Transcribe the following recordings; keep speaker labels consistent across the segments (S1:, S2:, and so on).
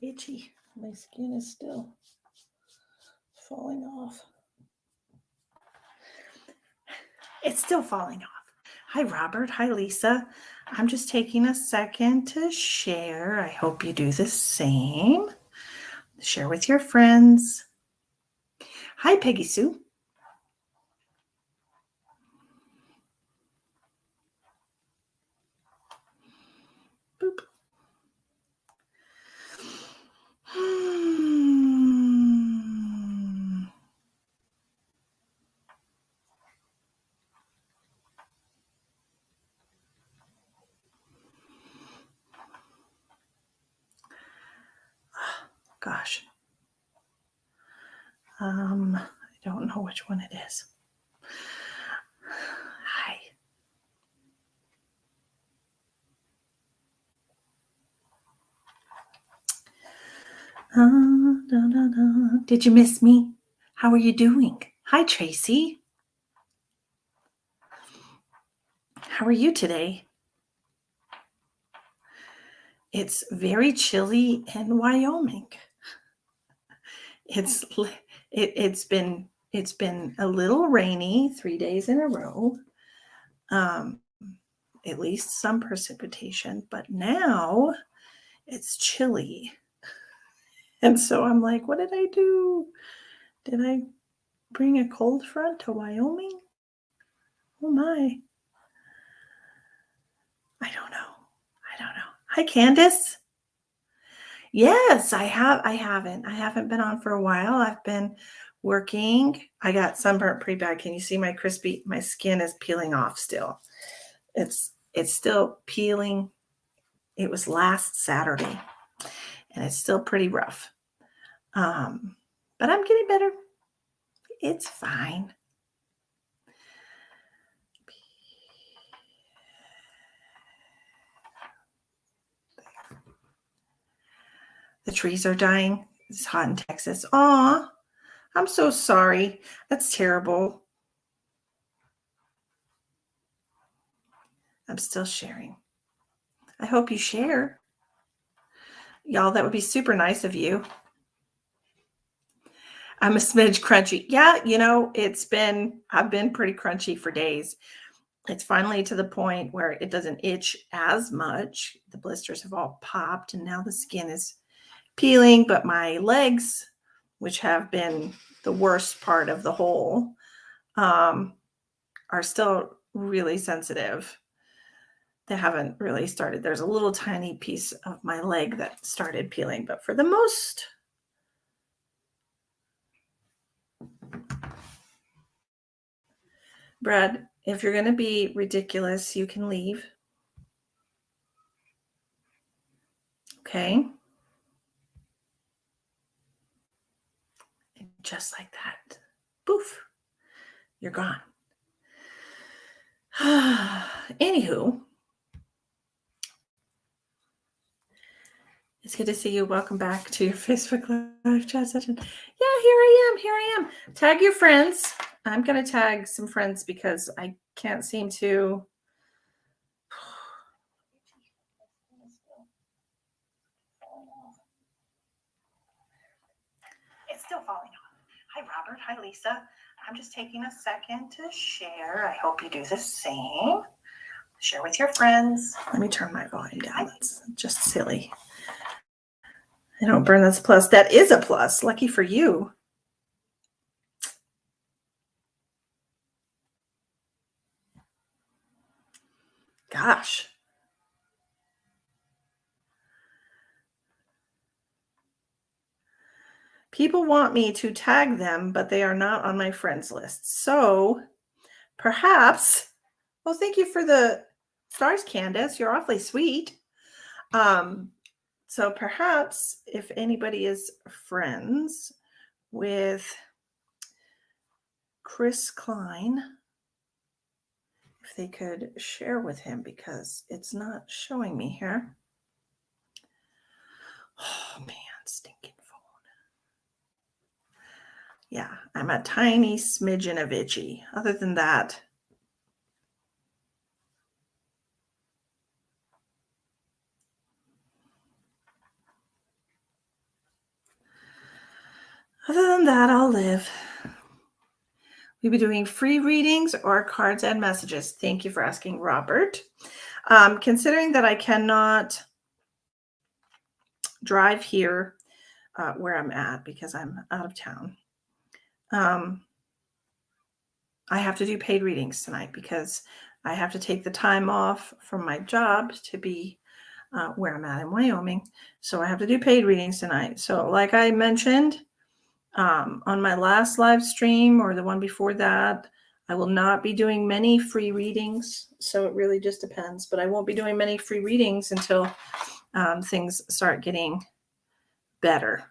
S1: itchy. My skin is still falling off. It's still falling off. Hi, Robert. Hi, Lisa. I'm just taking a second to share. I hope you do the same. Share with your friends. Hi, Peggy Sue. Boop. Gosh. I don't know which one it is. Hi. Did you miss me? How are you doing? Hi, Tracy. How are you today? It's very chilly in Wyoming. It's been a little rainy 3 days in a row. At least some precipitation, but now it's chilly. And so I'm like, what did I do? Did I bring a cold front to Wyoming? Oh my. I don't know. Hi, Candace. Yes, I haven't been on for a while. I've been working. I got sunburnt pretty bad. Can you see my skin is peeling off still. It's still peeling. It was last Saturday and it's still pretty rough. But I'm getting better. It's fine. The trees are dying. It's hot in Texas. Aw, I'm so sorry. That's terrible. I'm still sharing. I hope you share. Y'all, that would be super nice of you. I'm a smidge crunchy. Yeah, I've been pretty crunchy for days. It's finally to the point where it doesn't itch as much. The blisters have all popped and now the skin is peeling, but my legs, which have been the worst part of the whole, are still really sensitive. They haven't really started. There's a little tiny piece of my leg that started peeling, but for the most, Brad, if you're going to be ridiculous, you can leave. Okay. And just like that, poof, you're gone. Anywho, it's good to see you. Welcome back to your Facebook Live chat session. Yeah, here I am. Tag your friends. I'm going to tag some friends because I can't seem to. It's still falling off. Hi, Robert. Hi, Lisa. I'm just taking a second to share. I hope you do the same. Share with your friends. Let me turn my volume down. That's just silly. I don't burn. That's a plus. That is a plus. Lucky for you. Gosh. People want me to tag them, but they are not on my friends list. So perhaps, well, thank you for the stars, Candace. You're awfully sweet. So perhaps if anybody is friends with Chris Klein, if they could share with him because it's not showing me here. Oh man, stinking phone. Yeah, I'm a tiny smidgen of itchy. Other than that, Other than that, I'll live. We'll be doing free readings or cards and messages. Thank you for asking, Robert. Considering that I cannot drive here where I'm at because I'm out of town, I have to do paid readings tonight because I have to take the time off from my job to be where I'm at in Wyoming. So I have to do paid readings tonight. So like I mentioned on my last live stream or the one before that, I will not be doing many free readings. So it really just depends. But I won't be doing many free readings until things start getting better.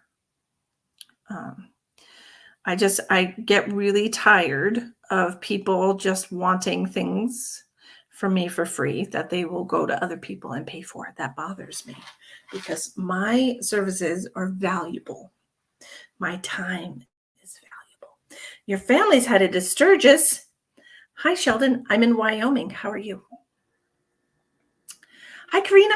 S1: I get really tired of people just wanting things from me for free that they will go to other people and pay for. That bothers me because my services are valuable. My time is valuable. Your family's headed to Sturgis. Hi, Sheldon. I'm in Wyoming. How are you? Hi, Karina.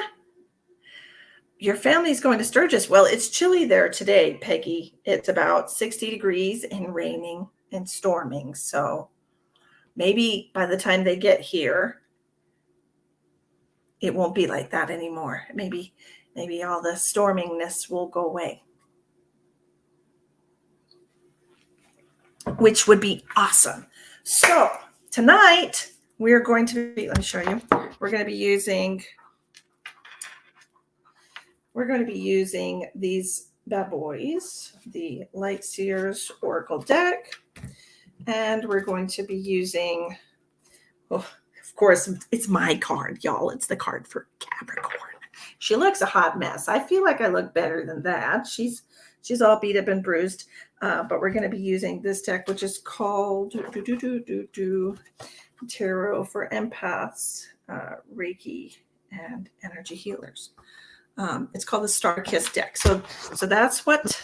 S1: Your family's going to Sturgis. Well, it's chilly there today, Peggy. It's about 60 degrees and raining and storming. So maybe by the time they get here, it won't be like that anymore. Maybe all the stormingness will go away, which would be awesome. So tonight we're going to be, let me show you. We're going to be using these bad boys, the Light Seers Oracle deck, and we're going to be using, of course, it's my card, y'all. It's the card for Capricorn. She looks a hot mess. I feel like I look better than that. She's all beat up and bruised, but we're going to be using this deck, which is called Tarot for Empaths, Reiki, and Energy Healers. It's called the Star Kiss deck. So that's what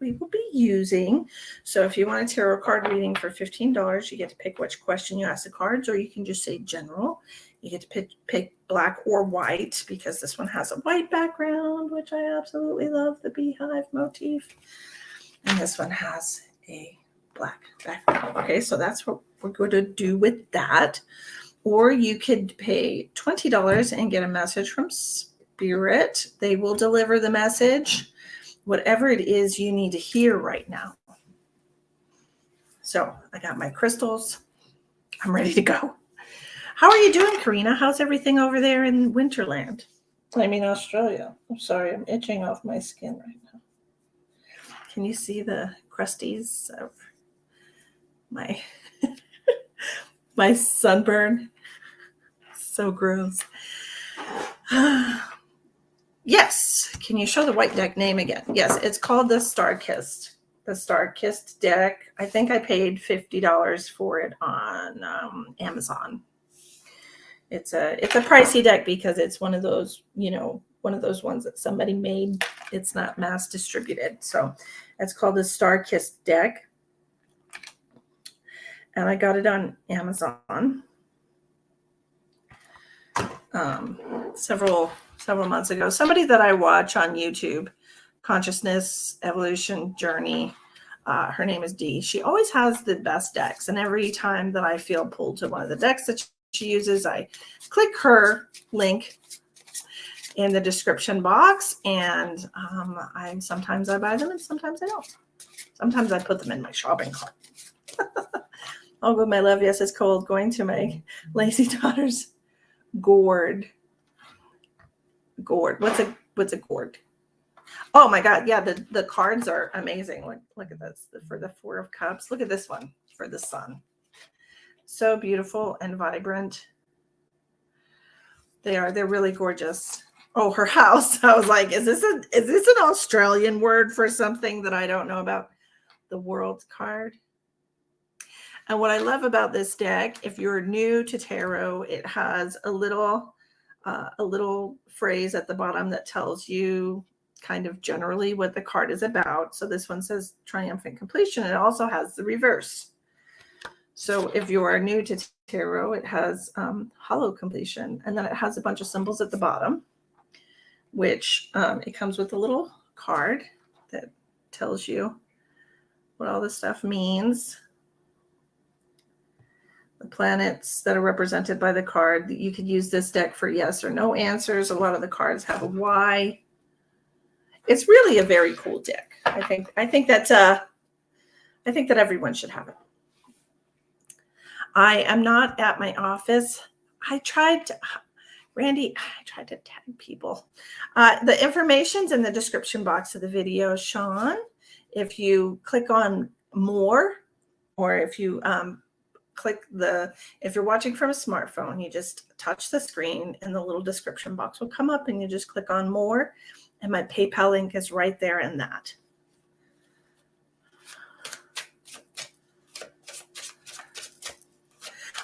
S1: we will be using. So if you want a tarot card reading for $15, you get to pick which question you ask the cards, or you can just say general. You get to pick black or white because this one has a white background, which I absolutely love, the beehive motif. And this one has a black background. Okay, so that's what we're going to do with that. Or you could pay $20 and get a message from Spirit. They will deliver the message, whatever it is you need to hear right now. So I got my crystals. I'm ready to go. How are you doing, Karina? How's everything over there in Winterland? I mean, Australia. I'm sorry, I'm itching off my skin right now. Can you see the crusties of my my sunburn? So gross. Yes. Can you show the white deck name again? Yes, it's called the Star Kissed. The Star Kissed deck. I think I paid $50 for it on Amazon. It's a pricey deck because it's one of those, one of those ones that somebody made. It's not mass distributed. So it's called the Star Kissed deck. And I got it on Amazon several months ago. Somebody that I watch on YouTube, Consciousness Evolution Journey, her name is Dee. She always has the best decks, and every time that I feel pulled to one of the decks that she uses, I click her link in the description box, and sometimes I buy them and sometimes I don't. Sometimes I put them in my shopping cart. Oh, good, my love. Yes, it's cold. Going to my lazy daughter's gourd. What's a gourd? Oh my God. Yeah. The cards are amazing. Look at this for the Four of Cups. Look at this one for the sun. So beautiful and vibrant. They're really gorgeous. Oh, her house. I was like, is this an Australian word for something that I don't know about? The World card. And what I love about this deck, if you're new to tarot, it has a little phrase at the bottom that tells you kind of generally what the card is about. So this one says triumphant completion. It also has the reverse. So if you are new to tarot, it has hollow completion. And then it has a bunch of symbols at the bottom, which it comes with a little card that tells you what all this stuff means. The planets that are represented by the card. You could use this deck for yes or no answers. A lot of the cards have a why. It's really a very cool deck. I think that everyone should have it. I am not at my office. Randy, I tried to tag people. The information's in the description box of the video, Sean. If you click on more, or if you if you're watching from a smartphone, you just touch the screen and the little description box will come up and you just click on more. And my PayPal link is right there in that.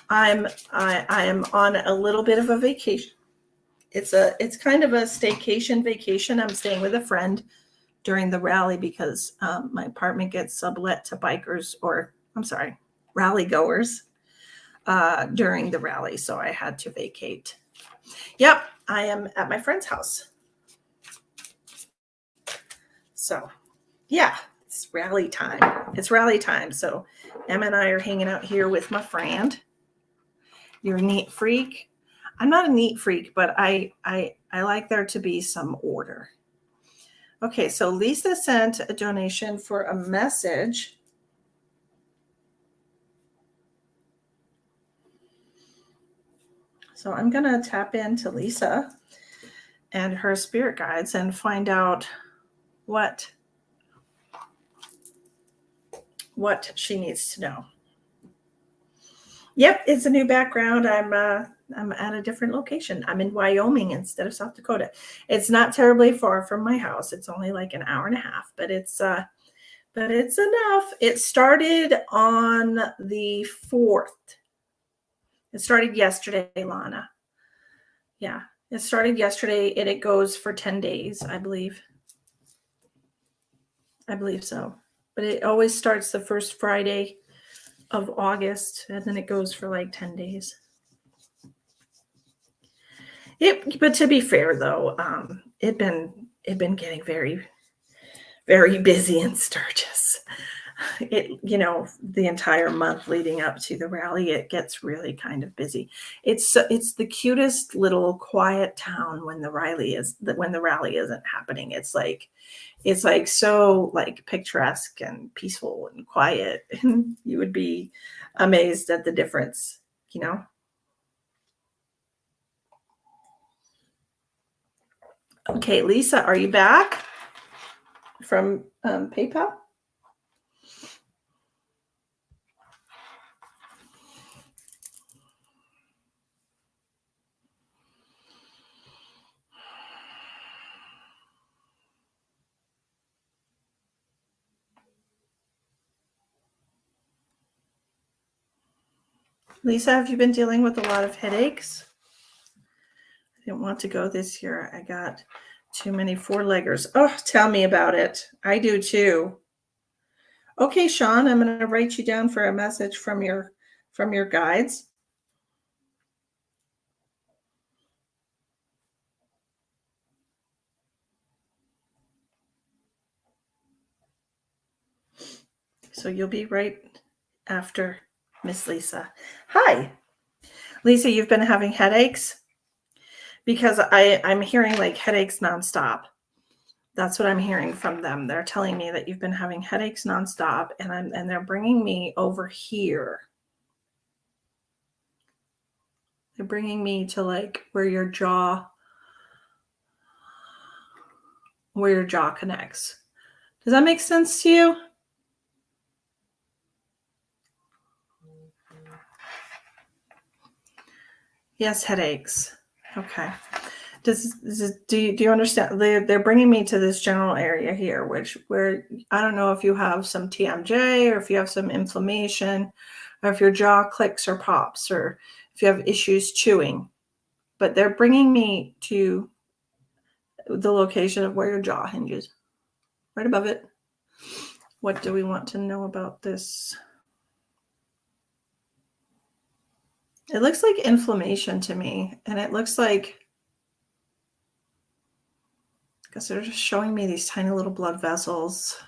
S1: I am on a little bit of a vacation. It's kind of a staycation vacation. I'm staying with a friend during the rally because my apartment gets sublet to bikers, or I'm sorry, rally goers during the rally. So I had to vacate. Yep, I am at my friend's house. So yeah, it's rally time. It's rally time. So Em and I are hanging out here with my friend. You're a neat freak. I'm not a neat freak, but I like there to be some order. Okay, so Lisa sent a donation for a message. So I'm going to tap into Lisa and her spirit guides and find out what she needs to know. Yep, it's a new background. I'm at a different location. I'm in Wyoming instead of South Dakota. It's not terribly far from my house. It's only like an hour and a half, but it's enough. It started on the 4th. It started yesterday, Lana. Yeah, it started yesterday and it goes for 10 days, I believe. I believe so. But it always starts the first Friday of August, and then it goes for like 10 days. But to be fair, though, it been getting very, very busy in Sturgis. The entire month leading up to the rally, it gets really kind of busy. It's the cutest little quiet town when the rally isn't happening. It's like so like picturesque and peaceful and quiet, and you would be amazed at the difference, Okay, Lisa, are you back from PayPal? Lisa, have you been dealing with a lot of headaches? I didn't want to go this year. I got too many four-leggers. Oh, tell me about it. I do too. Okay, Sean, I'm going to write you down for a message from your guides. So you'll be right after Miss Lisa. Hi. Lisa, you've been having headaches? Because I'm hearing like headaches nonstop. That's what I'm hearing from them. They're telling me that you've been having headaches nonstop, and they're bringing me over here. They're bringing me to like where your jaw connects. Does that make sense to you? Yes, headaches. Okay. Do you understand? They're bringing me to this general area here, where I don't know if you have some TMJ or if you have some inflammation, or if your jaw clicks or pops, or if you have issues chewing. But they're bringing me to the location of where your jaw hinges, right above it. What do we want to know about this? It looks like inflammation to me, and it looks like, because they're just showing me these tiny little blood vessels.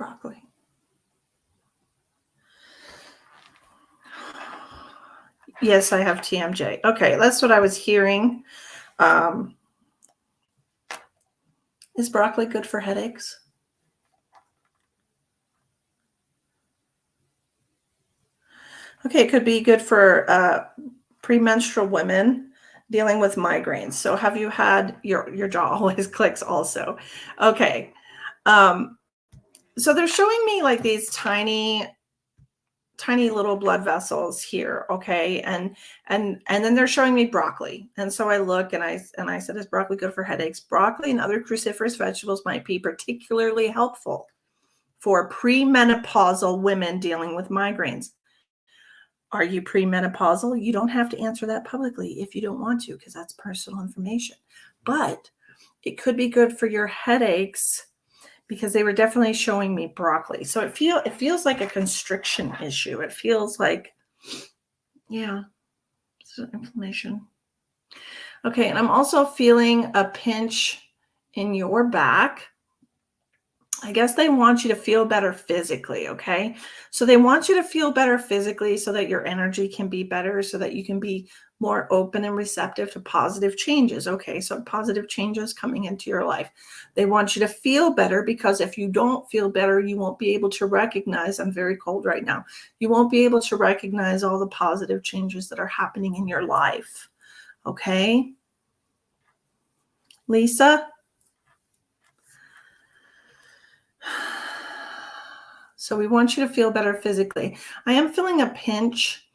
S1: broccoli? Yes, I have TMJ. Okay, that's what I was hearing. Is broccoli good for headaches? Okay, it could be good for premenstrual women dealing with migraines. So have you had your jaw always clicks also? Okay. Um, so they're showing me like these tiny little blood vessels here, okay? And then they're showing me broccoli. And so I look and I said, is broccoli good for headaches? Broccoli and other cruciferous vegetables might be particularly helpful for premenopausal women dealing with migraines. Are you premenopausal? You don't have to answer that publicly if you don't want to, because that's personal information. But it could be good for your headaches because they were definitely showing me broccoli. So it feels like a constriction issue. It feels like, yeah, it's an inflammation. Okay, and I'm also feeling a pinch in your back. I guess they want you to feel better physically, okay? So they want you to feel better physically so that your energy can be better, so that you can be more open and receptive to positive changes, okay? So positive changes coming into your life. They want you to feel better because if you don't feel better, you won't be able to recognize, I'm very cold right now, you won't be able to recognize all the positive changes that are happening in your life, okay? Lisa? So we want you to feel better physically. I am feeling a pinch,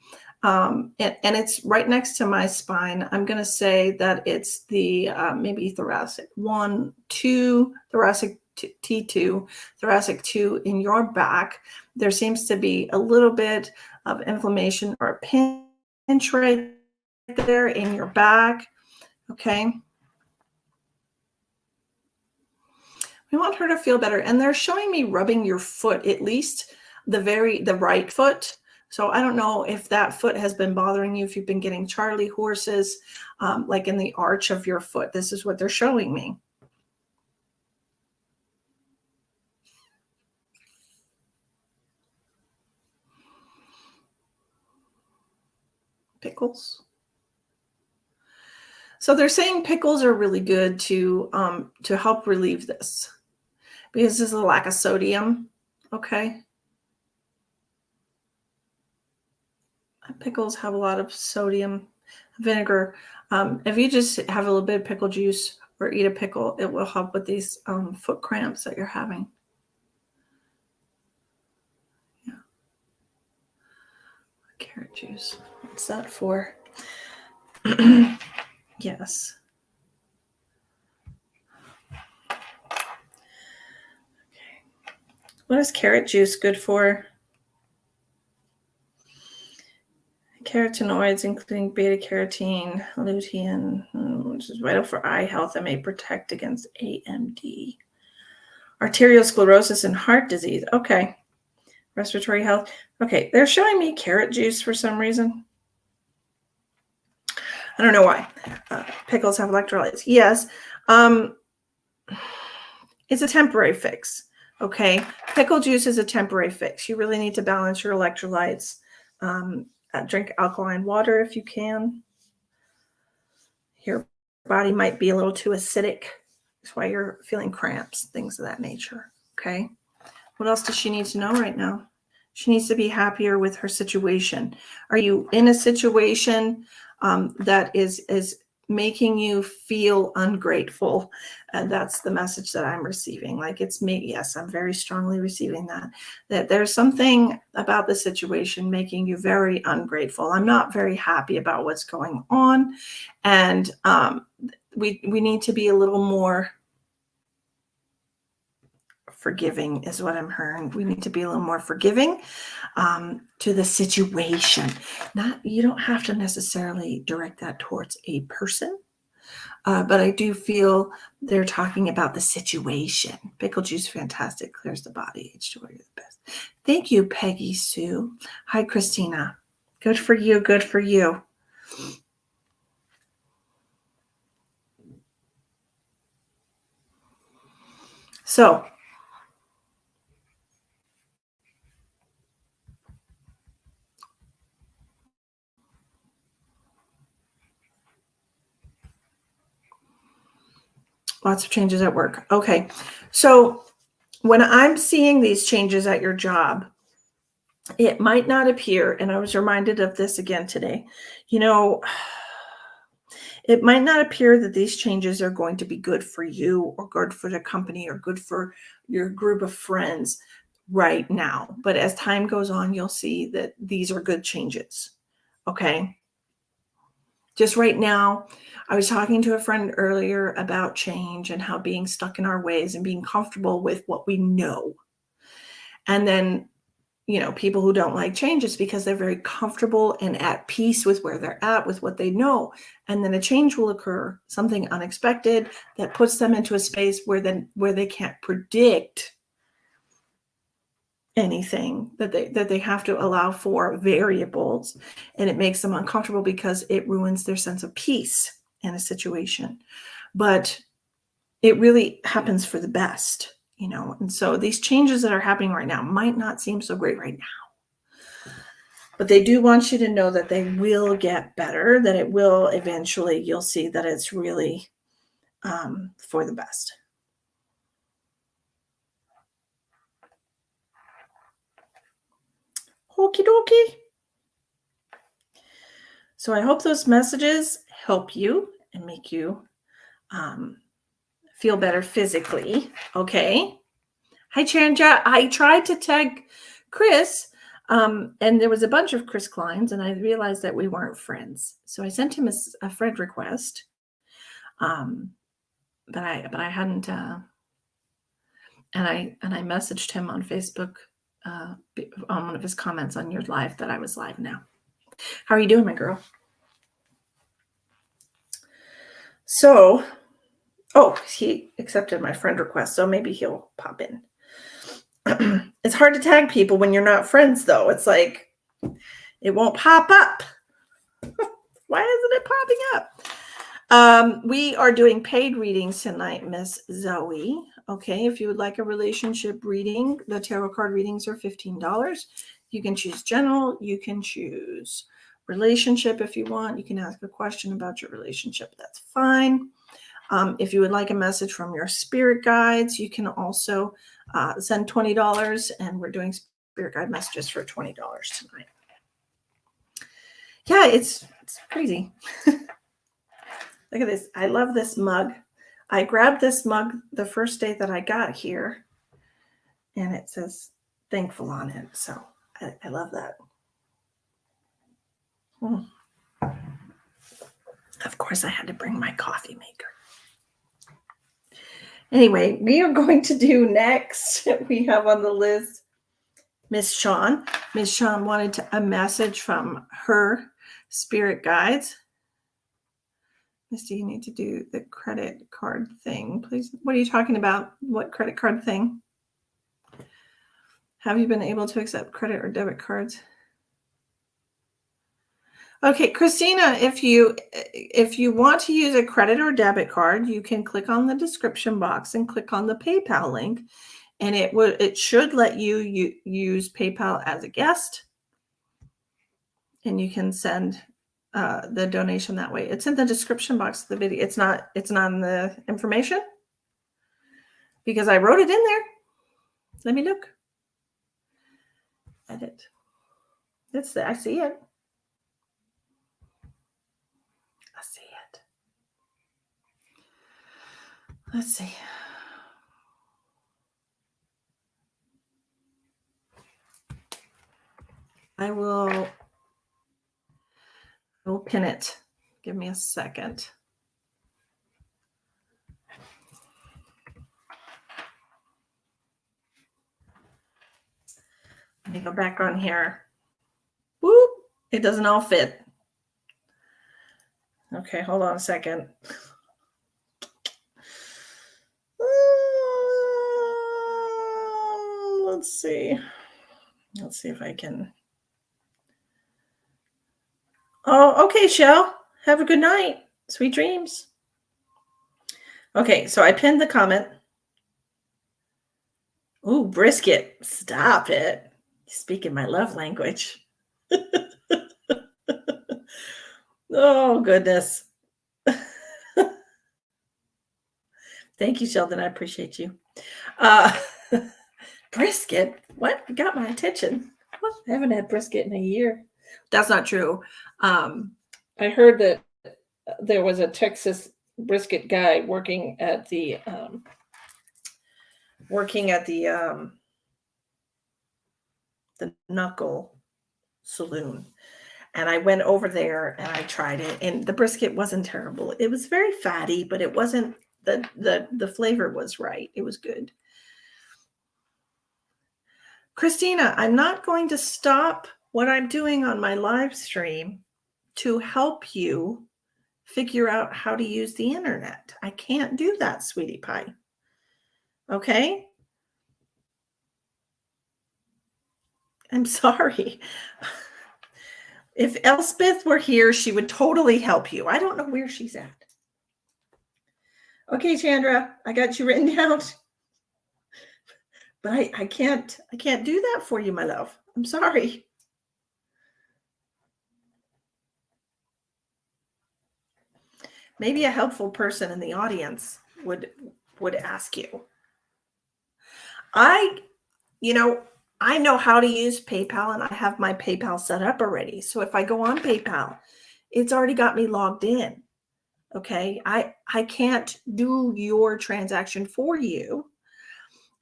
S1: and it's right next to my spine. I'm going to say that it's the maybe thoracic 1, 2, thoracic T2, thoracic 2 in your back. There seems to be a little bit of inflammation or a pinch right there in your back. Okay. We want her to feel better. And they're showing me rubbing your foot, at least the right foot. So I don't know if that foot has been bothering you, if you've been getting Charlie horses, like in the arch of your foot. This is what they're showing me. Pickles. So they're saying pickles are really good to help relieve this because there's a lack of sodium. Okay. Pickles have a lot of sodium. Vinegar. If you just have a little bit of pickle juice or eat a pickle, it will help with these foot cramps that you're having. Yeah. Carrot juice. What's that for? Yes. Okay. What is carrot juice good for? Carotenoids, including beta-carotene, lutein, which is vital for eye health and may protect against AMD. Arterial sclerosis and heart disease. Okay. Respiratory health. Okay. They're showing me carrot juice for some reason. I don't know why. Pickles have electrolytes. Yes. It's a temporary fix. Okay. Pickle juice is a temporary fix. You really need to balance your electrolytes. Drink alkaline water if you can. Your body might be a little too acidic. That's why you're feeling cramps, things of that nature. Okay. What else does she need to know right now? She needs to be happier with her situation. Are you in a situation that is making you feel ungrateful? And that's the message that I'm receiving. Like it's me. Yes, I'm very strongly receiving that there's something about the situation making you very ungrateful. I'm not very happy about what's going on. And we need to be a little more forgiving is what I'm hearing. We need to be a little more forgiving to the situation. You don't have to necessarily direct that towards a person, but I do feel they're talking about the situation. Pickle juice, fantastic, clears the body. H2O, you're the best. Thank you, Peggy Sue. Hi, Christina. Good for you. Good for you. So Lots of changes at work. Okay. So when I'm seeing these changes at your job, it might not appear, and I was reminded of this again today, it might not appear that these changes are going to be good for you or good for the company or good for your group of friends right now. But as time goes on, you'll see that these are good changes. Okay. Just right now, I was talking to a friend earlier about change and how being stuck in our ways and being comfortable with what we know. And then, people who don't like changes because they're very comfortable and at peace with where they're at, with what they know. And then a change will occur, something unexpected that puts them into a space where they can't predict anything, that they have to allow for variables, and it makes them uncomfortable because it ruins their sense of peace in a situation. But it really happens for the best, and so these changes that are happening right now might not seem so great right now, but they do want you to know that they will get better, that it will eventually, you'll see that it's really for the best. Okie dokie. So I hope those messages help you and make you feel better physically. Okay. Hi, Chanja. I tried to tag Chris, and there was a bunch of Chris Kleins, and I realized that we weren't friends. So I sent him a friend request, but I hadn't, and I messaged him on Facebook on one of his comments on your live that I was live now. How are you doing, my girl? So, he accepted my friend request, so maybe he'll pop in. It's hard to tag people when you're not friends, though. It's like it won't pop up. Why isn't it popping up? We are doing paid readings tonight, Miss Zoe. Okay, if you would like a relationship reading, the tarot card readings are $15. You can choose general. You can choose relationship if you want. You can ask a question about your relationship. That's fine. If you would like a message from your spirit guides, you can also send $20, and we're doing spirit guide messages for $20 tonight. Yeah, it's crazy. Look at this. I love this mug. I grabbed this mug the first day that I got here, and it says thankful on it. So I love that. Of course, I had to bring my coffee maker. Anyway, we are going to do next. We have on the list Miss Shawn. Miss Shawn wanted a message from her spirit guides. Misty, you need to do the credit card thing, please. What are you talking about? What credit card thing? Have you been able to accept credit or debit cards? Okay, Christina, if you want to use a credit or debit card, you can click on the description box and click on the PayPal link, and it should let you use PayPal as a guest, and you can send the donation that way. It's in the description box of the video. It's not in the information because I wrote it in there. Let me look. Edit. It's there. I see it. I see it. Let's see. I will pin it. Give me a second. Let me go back on here. Whoop! It doesn't all fit. Okay, hold on a second. Let's see. Let's see if I can. Oh, okay, Shell. Have a good night. Sweet dreams. Okay, so I pinned the comment. Ooh, brisket. Stop it. Speaking my love language. Oh, goodness. Thank you, Sheldon. I appreciate you. Uh, brisket? What? You got my attention. What? I haven't had brisket in a year. That's not true. I heard that there was a Texas brisket guy working at the Knuckle Saloon, and I went over there and I tried it, and the brisket wasn't terrible. It was very fatty, but it wasn't the flavor was right. It was good. Christina, I'm not going to stop what I'm doing on my live stream to help you figure out how to use the internet. I can't do that, sweetie pie. Okay? I'm sorry. If Elspeth were here, she would totally help you. I don't know where she's at. Okay, Chandra, I got you written down. But I can't do that for you, my love. I'm sorry. Maybe a helpful person in the audience would ask you. I know how to use PayPal, and I have my PayPal set up already. So if I go on PayPal, it's already got me logged in. Okay. I can't do your transaction for you.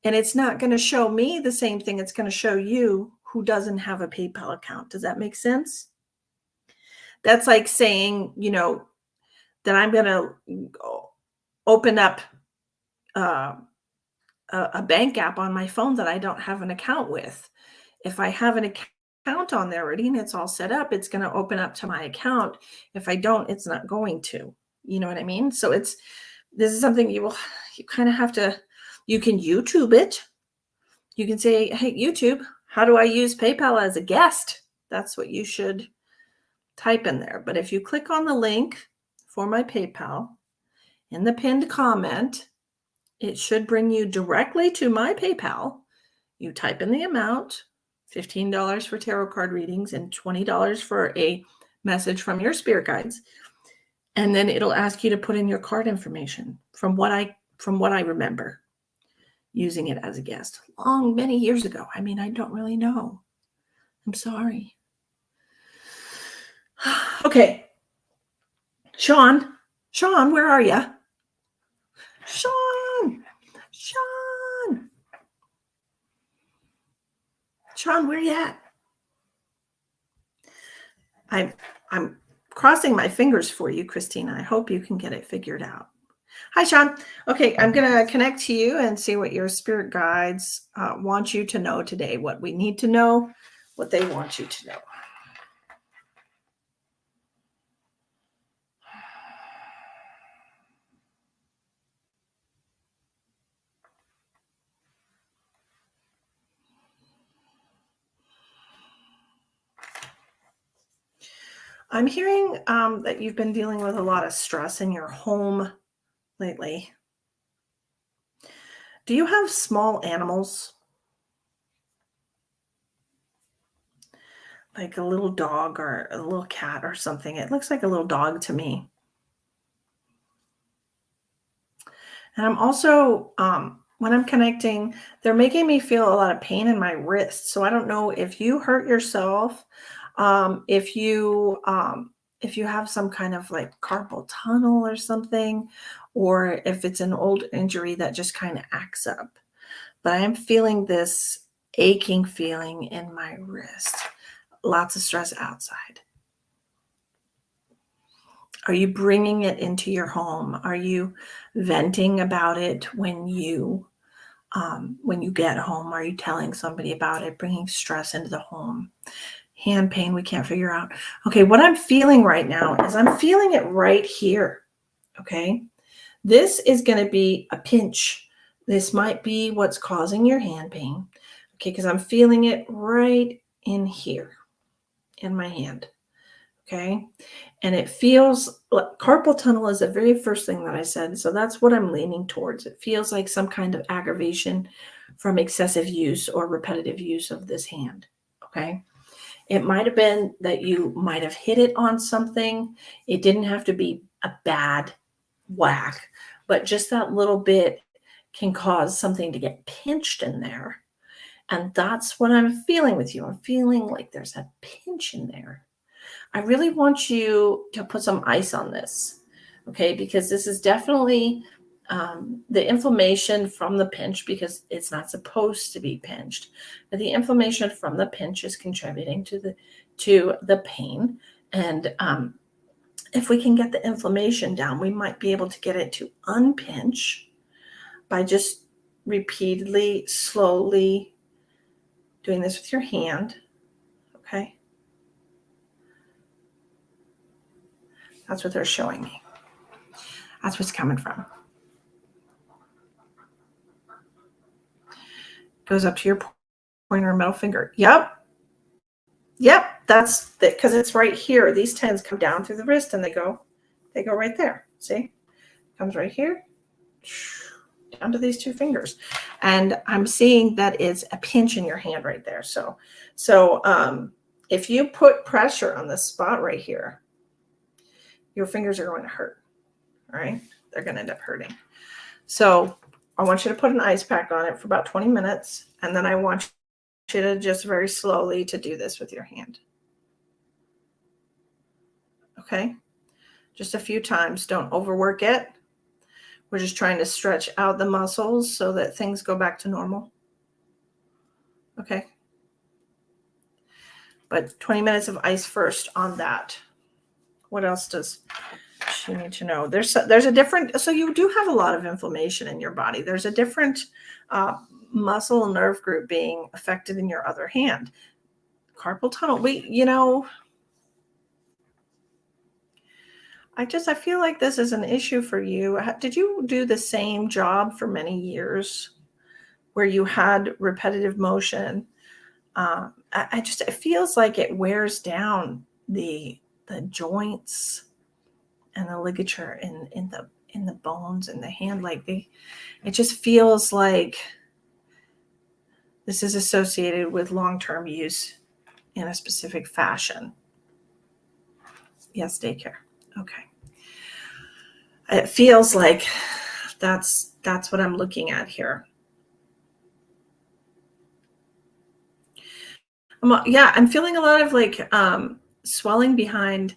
S1: And it's not going to show me the same thing it's going to show you who doesn't have a PayPal account. Does that make sense? That's like saying, that I'm going to open up a bank app on my phone that I don't have an account with. If I have an account on there already and it's all set up, it's going to open up to my account. If I don't, it's not going to. You know what I mean? So this is something you kind of have to. You can YouTube it. You can say, hey, YouTube, how do I use PayPal as a guest? That's what you should type in there. But if you click on the link for my PayPal in the pinned comment, it should bring you directly to my PayPal. You type in the amount, $15 for tarot card readings and $20 for a message from your spirit guides. And then it'll ask you to put in your card information from what I remember using it as a guest many years ago. I mean, I don't really know. I'm sorry. Okay. Sean, where are you? Sean, where you at? I'm crossing my fingers for you, Christina. I hope you can get it figured out. Hi, Sean. Okay, I'm going to connect to you and see what your spirit guides want you to know today, what we need to know, what they want you to know. I'm hearing that you've been dealing with a lot of stress in your home lately. Do you have small animals? Like a little dog or a little cat or something? It looks like a little dog to me. And I'm also, when I'm connecting, they're making me feel a lot of pain in my wrist. So I don't know if you hurt yourself, if you have some kind of like carpal tunnel or something, or if it's an old injury that just kind of acts up. But I am feeling this aching feeling in my wrist. Lots of stress outside. Are you bringing it into your home? Are you venting about it when you get home? Are you telling somebody about it, bringing stress into the home? Hand pain we can't figure out. Okay, what I'm feeling right now is I'm feeling it right here. Okay, this is going to be a pinch. This might be what's causing your hand pain. Okay, because I'm feeling it right in here in my hand. Okay. And it feels like carpal tunnel is the very first thing that I said. So that's what I'm leaning towards. It feels like some kind of aggravation from excessive use or repetitive use of this hand. Okay. It might have been that you might have hit it on something. It didn't have to be a bad whack, but just that little bit can cause something to get pinched in there. And that's what I'm feeling with you. I'm feeling like there's a pinch in there. I really want you to put some ice on this, okay? Because this is definitely the inflammation from the pinch, because it's not supposed to be pinched, but the inflammation from the pinch is contributing to the pain. And if we can get the inflammation down, we might be able to get it to unpinch by just repeatedly, slowly doing this with your hand, okay? That's what they're showing me. That's what's coming from. Goes up to your pointer and middle finger. Yep. That's because it's right here. These tendons come down through the wrist and they go right there. See? Comes right here, down to these two fingers. And I'm seeing that it's a pinch in your hand right there. So if you put pressure on this spot right here, your fingers are going to hurt. All right? They're going to end up hurting. So I want you to put an ice pack on it for about 20 minutes. And then I want you to just very slowly to do this with your hand. Okay? Just a few times. Don't overwork it. We're just trying to stretch out the muscles so that things go back to normal. Okay? But 20 minutes of ice first on that. What else does she need to know? There's a different, so you do have a lot of inflammation in your body. There's a different muscle and nerve group being affected in your other hand. Carpal tunnel. I feel like this is an issue for you. Did you do the same job for many years where you had repetitive motion? It feels like it wears down the joints and the ligature in the bones in the hand. It just feels like this is associated with long-term use in a specific fashion. Yes, daycare. Okay. It feels like that's what I'm looking at here. I'm feeling a lot of swelling behind.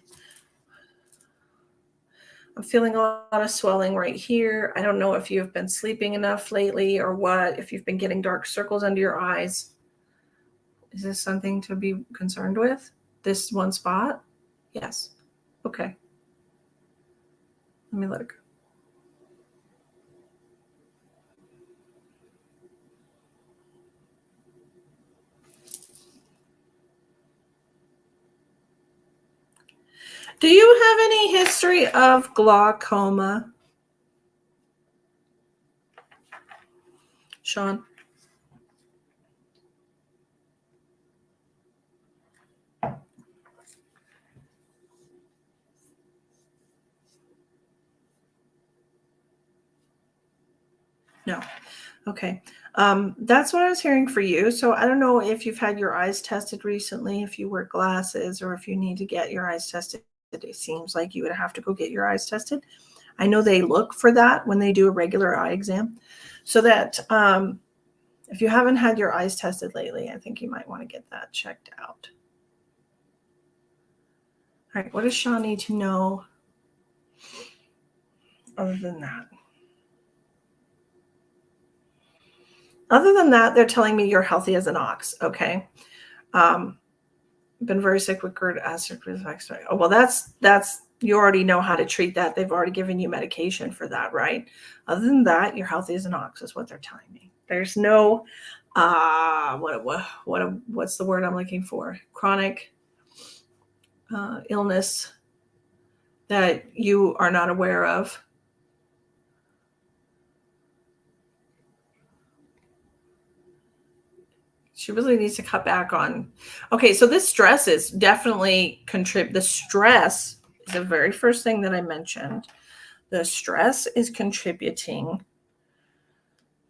S1: I'm feeling a lot of swelling right here. I don't know if you've been sleeping enough lately or what, if you've been getting dark circles under your eyes. Is this something to be concerned with? This one spot? Yes. Okay. Let me look. Do you have any history of glaucoma, Sean? No. Okay. That's what I was hearing for you. So I don't know if you've had your eyes tested recently, if you wear glasses, or if you need to get your eyes tested. It seems like you would have to go get your eyes tested. I know they look for that when they do a regular eye exam. So that if you haven't had your eyes tested lately, I think you might want to get that checked out. All right. What does Sean need to know other than that? Other than that, they're telling me you're healthy as an ox. Okay. Been very sick with GERD, acid reflux. Oh, well, that's you already know how to treat that. They've already given you medication for that, right? Other than that, you're healthy as an ox is what they're telling me. There's no what's the word I'm looking for? Chronic illness that you are not aware of. She really needs to cut back on. Okay, so this stress is definitely the stress is the very first thing that I mentioned. The stress is contributing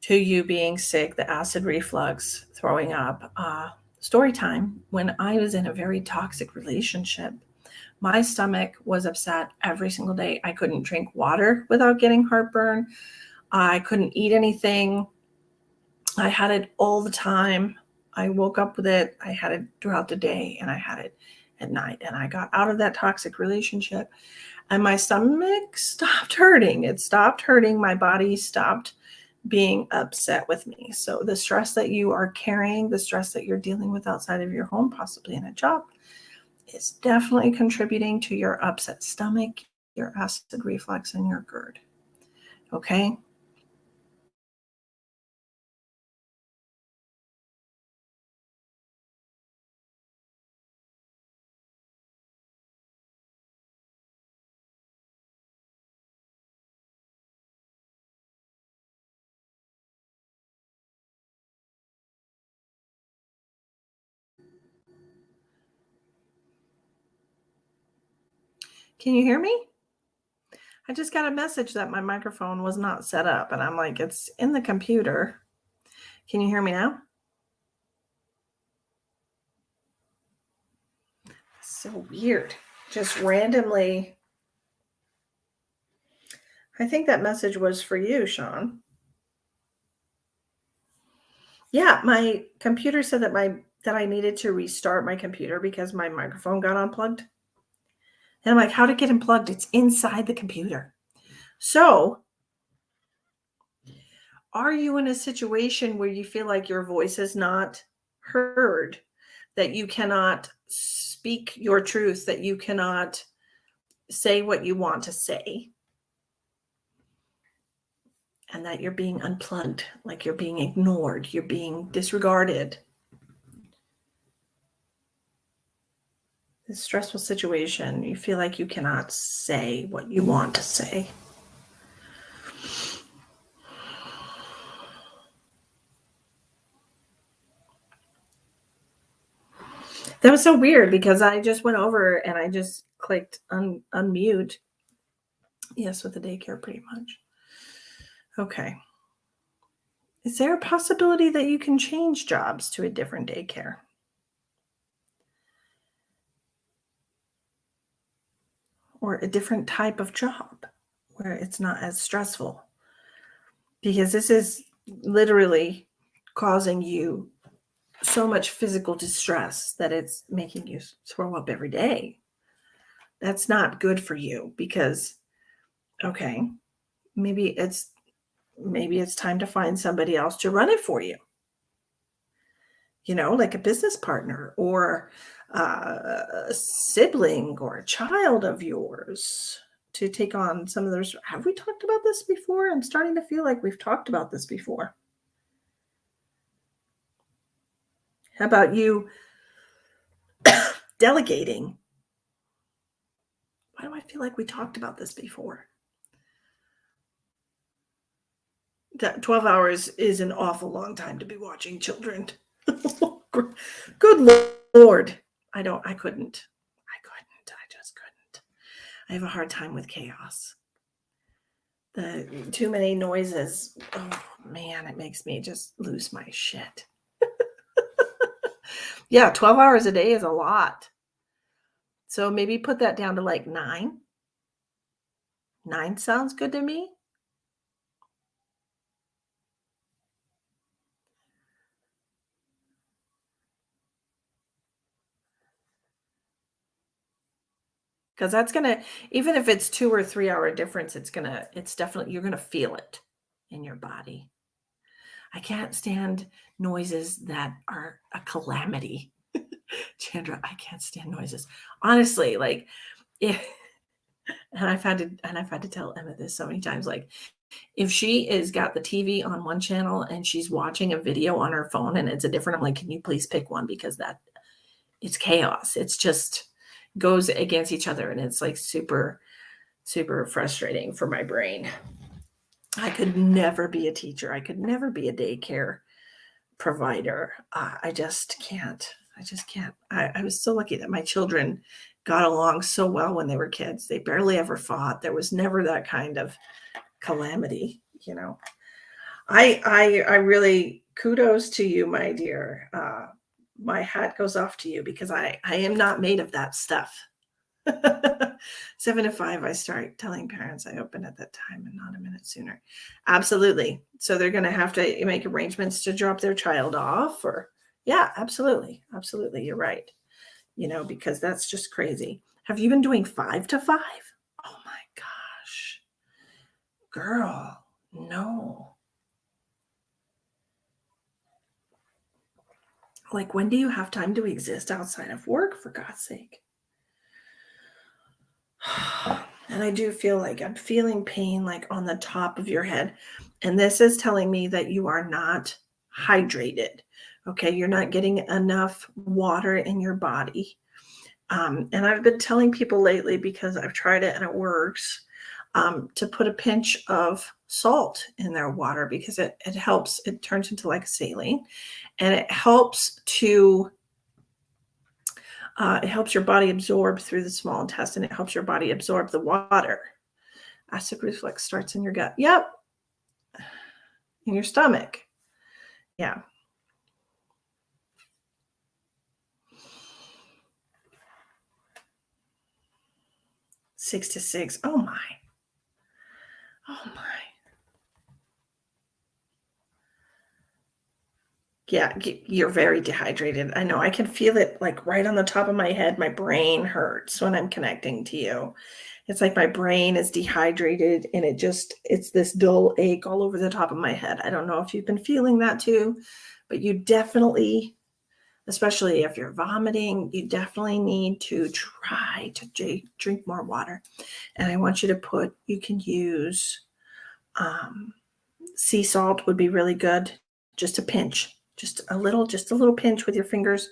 S1: to you being sick, the acid reflux, throwing up. Story time. When I was in a very toxic relationship My stomach was upset every single day. I couldn't drink water without getting heartburn. I couldn't eat anything. I had it all the time. I woke up with it. I had it throughout the day and I had it at night. And I got out of that toxic relationship and my stomach stopped hurting. It stopped hurting. My body stopped being upset with me. So the stress that you are carrying, the stress that you're dealing with outside of your home, possibly in a job, is definitely contributing to your upset stomach, your acid reflux, and your GERD. Okay? Can you hear me? I just got a message that my microphone was not set up, and I'm like, it's in the computer. Can you hear me now? So weird. Just randomly. I think that message was for you, Sean. Yeah, my computer said that I needed to restart my computer because my microphone got unplugged. And I'm like, how to get unplugged? It's inside the computer. So, are you in a situation where you feel like your voice is not heard, that you cannot speak your truth, that you cannot say what you want to say, and that you're being unplugged, like you're being ignored, you're being disregarded? This stressful situation, you feel like you cannot say what you want to say. That was so weird because I just went over and I just clicked unmute. Yes, with the daycare, pretty much. Okay. Is there a possibility that you can change jobs to a different daycare? Or a different type of job where it's not as stressful? Because this is literally causing you so much physical distress that it's making you throw up every day. That's not good for you because, okay, maybe it's time to find somebody else to run it for you. Like a business partner or a sibling or a child of yours to take on some of those. Have we talked about this before? I'm starting to feel like we've talked about this before. How about you delegating? Why do I feel like we talked about this before? That 12 hours is an awful long time to be watching children. Good Lord. I couldn't. I just couldn't. I have a hard time with chaos. The too many noises. Oh man, it makes me just lose my shit. Yeah, 12 hours a day is a lot. So maybe put that down to like 9. 9 sounds good to me. Because that's gonna, even if it's 2 or 3 hour difference, it's definitely, you're gonna feel it in your body. I can't stand noises that are a calamity. Chandra, I can't stand noises. Honestly, like, if, and I've had to tell Emma this so many times, like, if she is got the TV on one channel and she's watching a video on her phone and it's a different, I'm like, can you please pick one? Because it's chaos. It's just goes against each other and it's like super, super frustrating for my brain. I could never be a teacher. I could never be a daycare provider. I just can't. I just can't. I was so lucky that my children got along so well when they were kids. They barely ever fought. There was never that kind of calamity. I really, kudos to you, my dear. My hat goes off to you because I am not made of that stuff. 7 to 5, I start telling parents I open at that time and not a minute sooner. Absolutely. So they're going to have to make arrangements to drop their child off or, yeah, absolutely. Absolutely. You're right. Because that's just crazy. Have you been doing 5 to 5? Oh my gosh. Girl, no. Like, when do you have time to exist outside of work, for God's sake? And I do feel like I'm feeling pain like on the top of your head. And this is telling me that you are not hydrated. Okay. You're not getting enough water in your body. And I've been telling people lately, because I've tried it and it works, to put a pinch of salt in their water, because it helps. It turns into like a saline, and it helps your body absorb through the small intestine. It helps your body absorb the water. Acid reflux starts in your gut. Yep. In your stomach. Yeah. Six to six. Oh my. Oh my. Yeah, you're very dehydrated. I know. I can feel it like right on the top of my head. My brain hurts when I'm connecting to you. It's like my brain is dehydrated, and it's this dull ache all over the top of my head. I don't know if you've been feeling that too, but you definitely, especially if you're vomiting, you definitely need to try to drink more water. And I want you to you can use sea salt would be really good. Just a pinch. Just a little pinch with your fingers.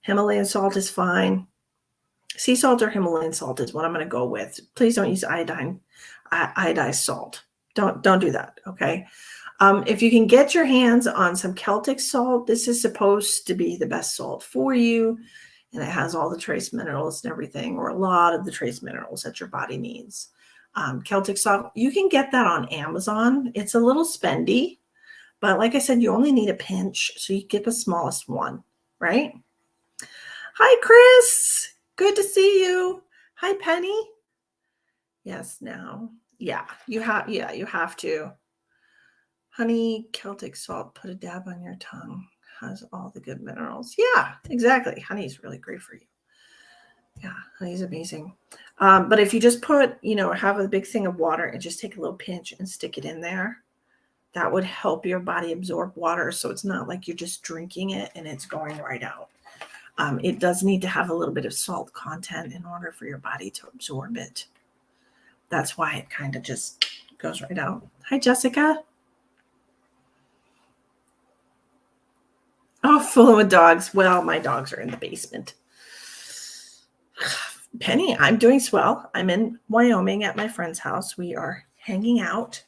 S1: Himalayan salt is fine. Sea salt or Himalayan salt is what I'm going to go with. Please don't use iodized salt. Don't do that. Okay. If you can get your hands on some Celtic salt, this is supposed to be the best salt for you. And it has all the trace minerals and everything, or a lot of the trace minerals that your body needs. Celtic salt, you can get that on Amazon. It's a little spendy, but like I said, you only need a pinch, so you get the smallest one, right? Hi, Chris. Good to see you. Hi, Penny. Yes, now. Yeah, you have to. Honey, Celtic salt, put a dab on your tongue. Has all the good minerals. Yeah, exactly. Honey is really great for you. Yeah, honey's amazing. But if you just have a big thing of water and just take a little pinch and stick it in there, that would help your body absorb water. So it's not like you're just drinking it and it's going right out. It does need to have a little bit of salt content in order for your body to absorb it. That's why it kind of just goes right out. Hi, Jessica. Oh, fooling with dogs. Well, my dogs are in the basement. Penny, I'm doing swell. I'm in Wyoming at my friend's house. We are hanging out.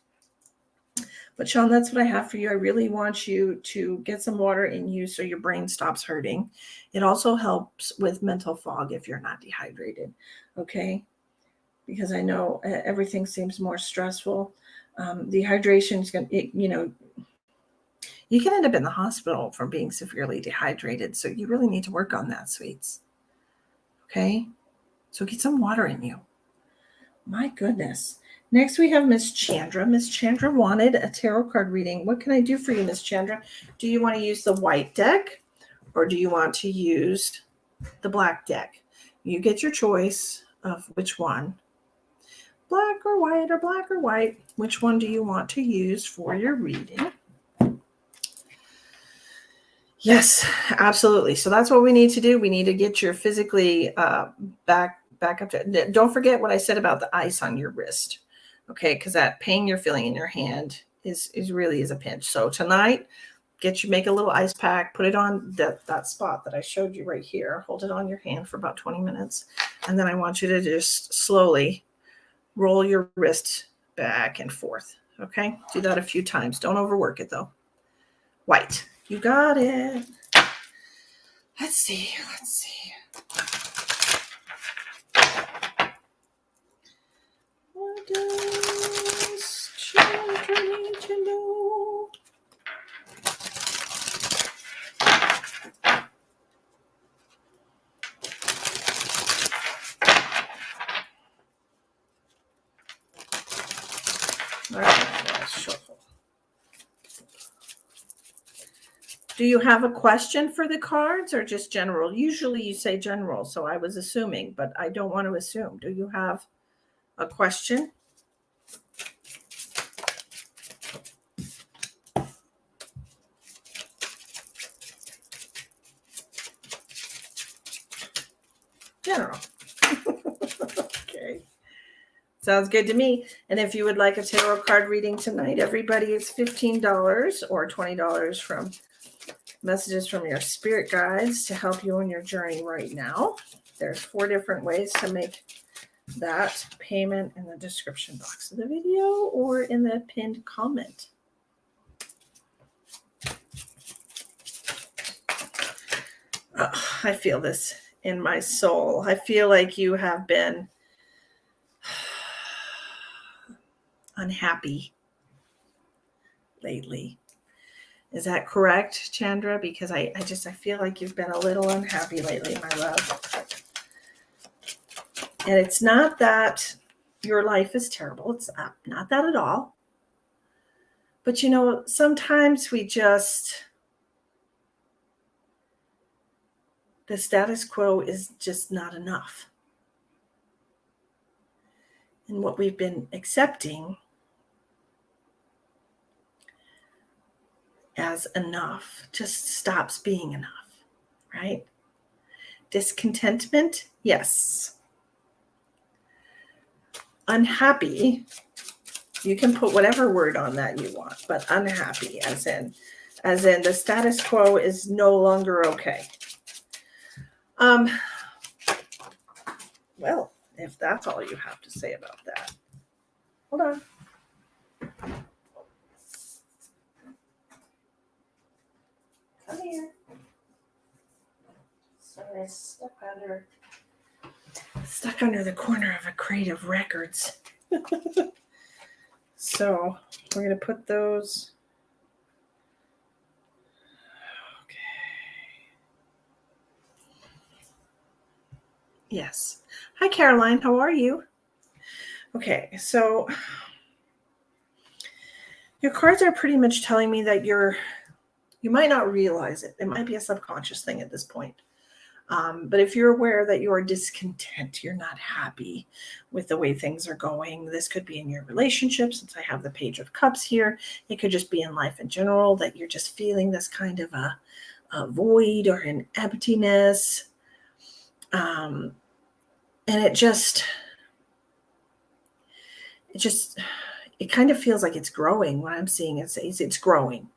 S1: But Sean, that's what I have for you. I really want you to get some water in you so your brain stops hurting. It also helps with mental fog if you're not dehydrated. Okay. Because I know everything seems more stressful. Dehydration is going to, you can end up in the hospital from being severely dehydrated. So you really need to work on that, sweets. Okay. So get some water in you. My goodness. Next, we have Miss Chandra. Miss Chandra wanted a tarot card reading. What can I do for you, Miss Chandra? Do you want to use the white deck, or do you want to use the black deck? You get your choice of which one. Black or white, or black or white. Which one do you want to use for your reading? Yes, absolutely. So that's what we need to do. We need to get your physically back up to. Don't forget what I said about the ice on your wrist. Okay, because that pain you're feeling in your hand is really a pinch. So tonight, make a little ice pack, put it on that spot that I showed you right here. Hold it on your hand for about 20 minutes. And then I want you to just slowly roll your wrist back and forth. Okay, do that a few times. Don't overwork it though. White, you got it. Let's see. What does children need to know? All right, let's shuffle. Do you have a question for the cards or just general? Usually you say general, so I was assuming, but I don't want to assume. Do you have a question? General. Okay. Sounds good to me. And if you would like a tarot card reading tonight, everybody, it's $15 or $20 from messages from your spirit guides to help you on your journey right now. There's 4 different ways to make that payment in the description box of the video or in the pinned comment. I feel this in my soul. I feel like you have been unhappy lately. Is that correct, Chandra? Because I feel like you've been a little unhappy lately, my love. And it's not that your life is terrible. It's not that at all. But you know, sometimes we just, the status quo is just not enough. And what we've been accepting as enough just stops being enough, right? Discontentment, yes. Unhappy, you can put whatever word on that you want, but unhappy as in the status quo is no longer okay. Well, if that's all you have to say about that. Hold on. Come here. Sorry, stuck under the corner of a crate of records. So we're going to put those. Okay. Yes. Hi, Caroline. How are you? Okay. So your cards are pretty much telling me that you might not realize it. It might be a subconscious thing at this point. But if you're aware that you are discontent, you're not happy with the way things are going, this could be in your relationship, since I have the Page of Cups here. It could just be in life in general, that you're just feeling this kind of a void or an emptiness. And it kind of feels like it's growing. What I'm seeing is it's growing.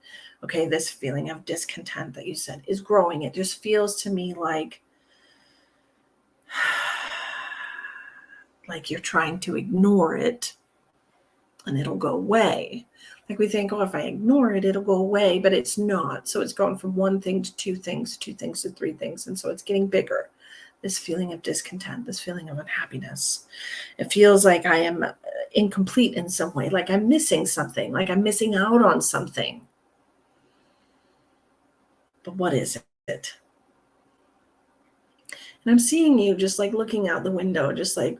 S1: Okay, this feeling of discontent that you said is growing. It just feels to me like you're trying to ignore it and it'll go away. Like we think, oh, if I ignore it, it'll go away, but it's not. So it's going from one thing to 2 things, 2 things to 3 things. And so it's getting bigger. This feeling of discontent, this feeling of unhappiness. It feels like I am incomplete in some way, like I'm missing something, like I'm missing out on something. But what is it? And I'm seeing you just like looking out the window, just like,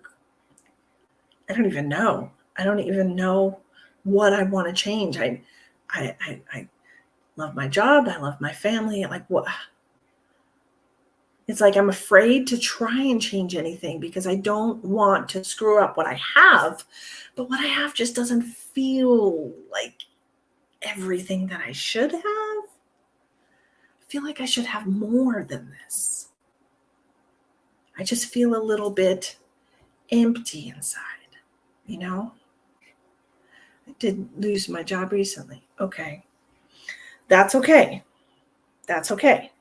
S1: I don't even know. I don't even know what I want to change. I love my job. I love my family. Like what? It's like I'm afraid to try and change anything because I don't want to screw up what I have. But what I have just doesn't feel like everything that I should have. I feel like I should have more than this. I just feel a little bit empty inside, you know? I did lose my job recently. Okay. That's okay. That's okay.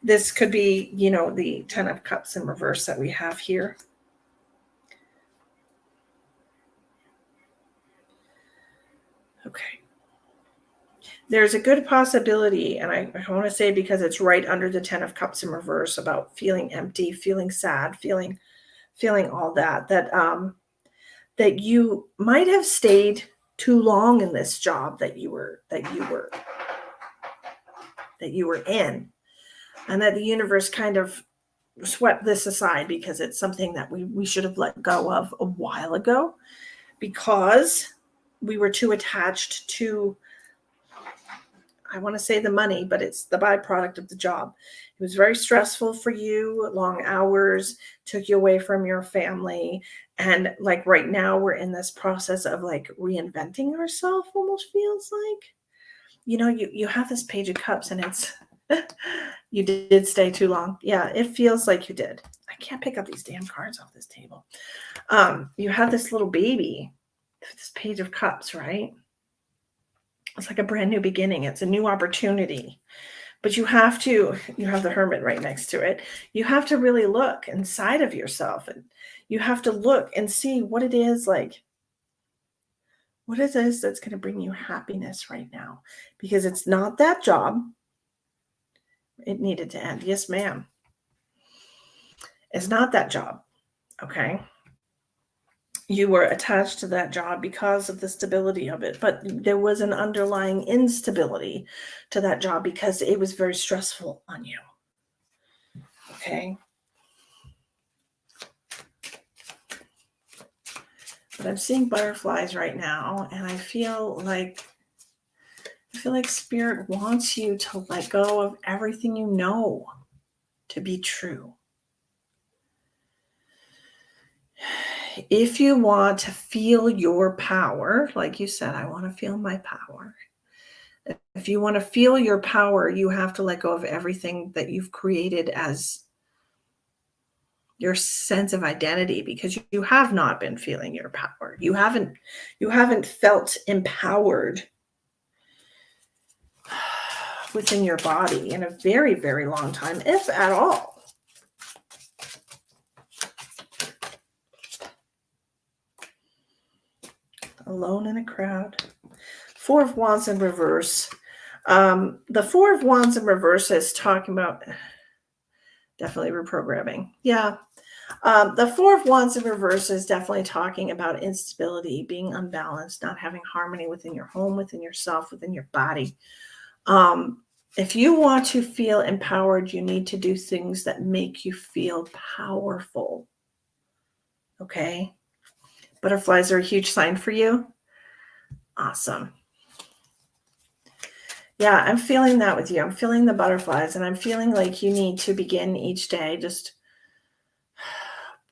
S1: This could be, you know, the 10 of Cups in reverse that we have here. Okay. There's a good possibility, and I want to say because it's right under the 10 of Cups in reverse, about feeling empty, feeling sad, feeling all that that you might have stayed too long in this job that you were in, and that the universe kind of swept this aside because it's something that we should have let go of a while ago, because we were too attached to, I want to say the money, but it's the byproduct of the job. It was very stressful for you, long hours, took you away from your family. And like right now, we're in this process of like reinventing ourselves, almost feels like. You have this Page of Cups and it's, you did stay too long. Yeah, it feels like you did. I can't pick up these damn cards off this table. You have this little baby, this Page of Cups, right? It's like a brand new beginning. It's a new opportunity. But you have the Hermit right next to it. You have to really look inside of yourself, and you have to look and see what it is like. What it is that's going to bring you happiness right now, because it's not that job. It needed to end. Yes, ma'am. It's not that job. Okay. You were attached to that job because of the stability of it, but there was an underlying instability to that job because it was very stressful on you. Okay. But I'm seeing butterflies right now, and I feel like Spirit wants you to let go of everything you know to be true. If you want to feel your power, like you said, I want to feel my power. If you want to feel your power, you have to let go of everything that you've created as your sense of identity, because you have not been feeling your power. You haven't felt empowered within your body in a very, very long time, if at all. Alone in a crowd. Four of Wands in reverse. The Four of Wands in reverse is talking about definitely reprogramming. Yeah. The Four of Wands in reverse is definitely talking about instability, being unbalanced, not having harmony within your home, within yourself, within your body. If you want to feel empowered, you need to do things that make you feel powerful. Okay. Butterflies are a huge sign for you. Awesome. Yeah, I'm feeling that with you. I'm feeling the butterflies, and I'm feeling like you need to begin each day just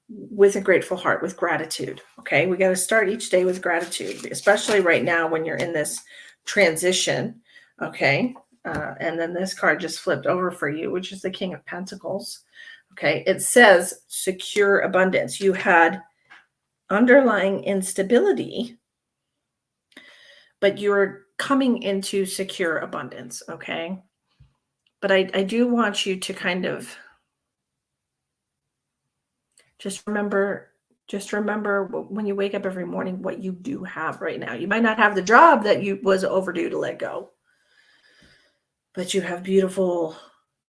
S1: with a grateful heart, with gratitude. Okay. We got to start each day with gratitude, especially right now when you're in this transition. Okay. And then this card just flipped over for you, which is the King of Pentacles. Okay. It says secure abundance. You had underlying instability, but you're coming into secure abundance. Okay. But I do want you to kind of just remember when you wake up every morning, what you do have right now. You might not have the job that you was overdue to let go, but you have beautiful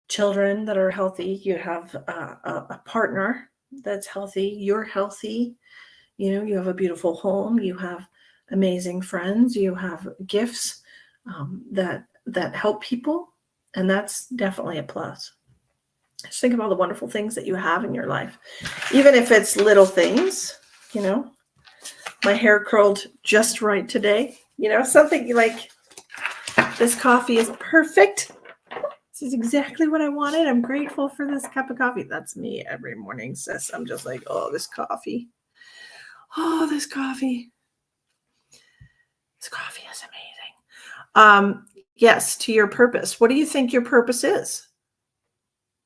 S1: children that are healthy. You have a partner that's healthy. You're healthy. You have a beautiful home. You have amazing friends. You have gifts that help people. And that's definitely a plus. Just think of all the wonderful things that you have in your life. Even if it's little things, my hair curled just right today. Something like this coffee is perfect. This is exactly what I wanted. I'm grateful for this cup of coffee. That's me every morning, sis. I'm just like, oh, this coffee. Oh, this coffee. This coffee is amazing. Yes, to your purpose. What do you think your purpose is?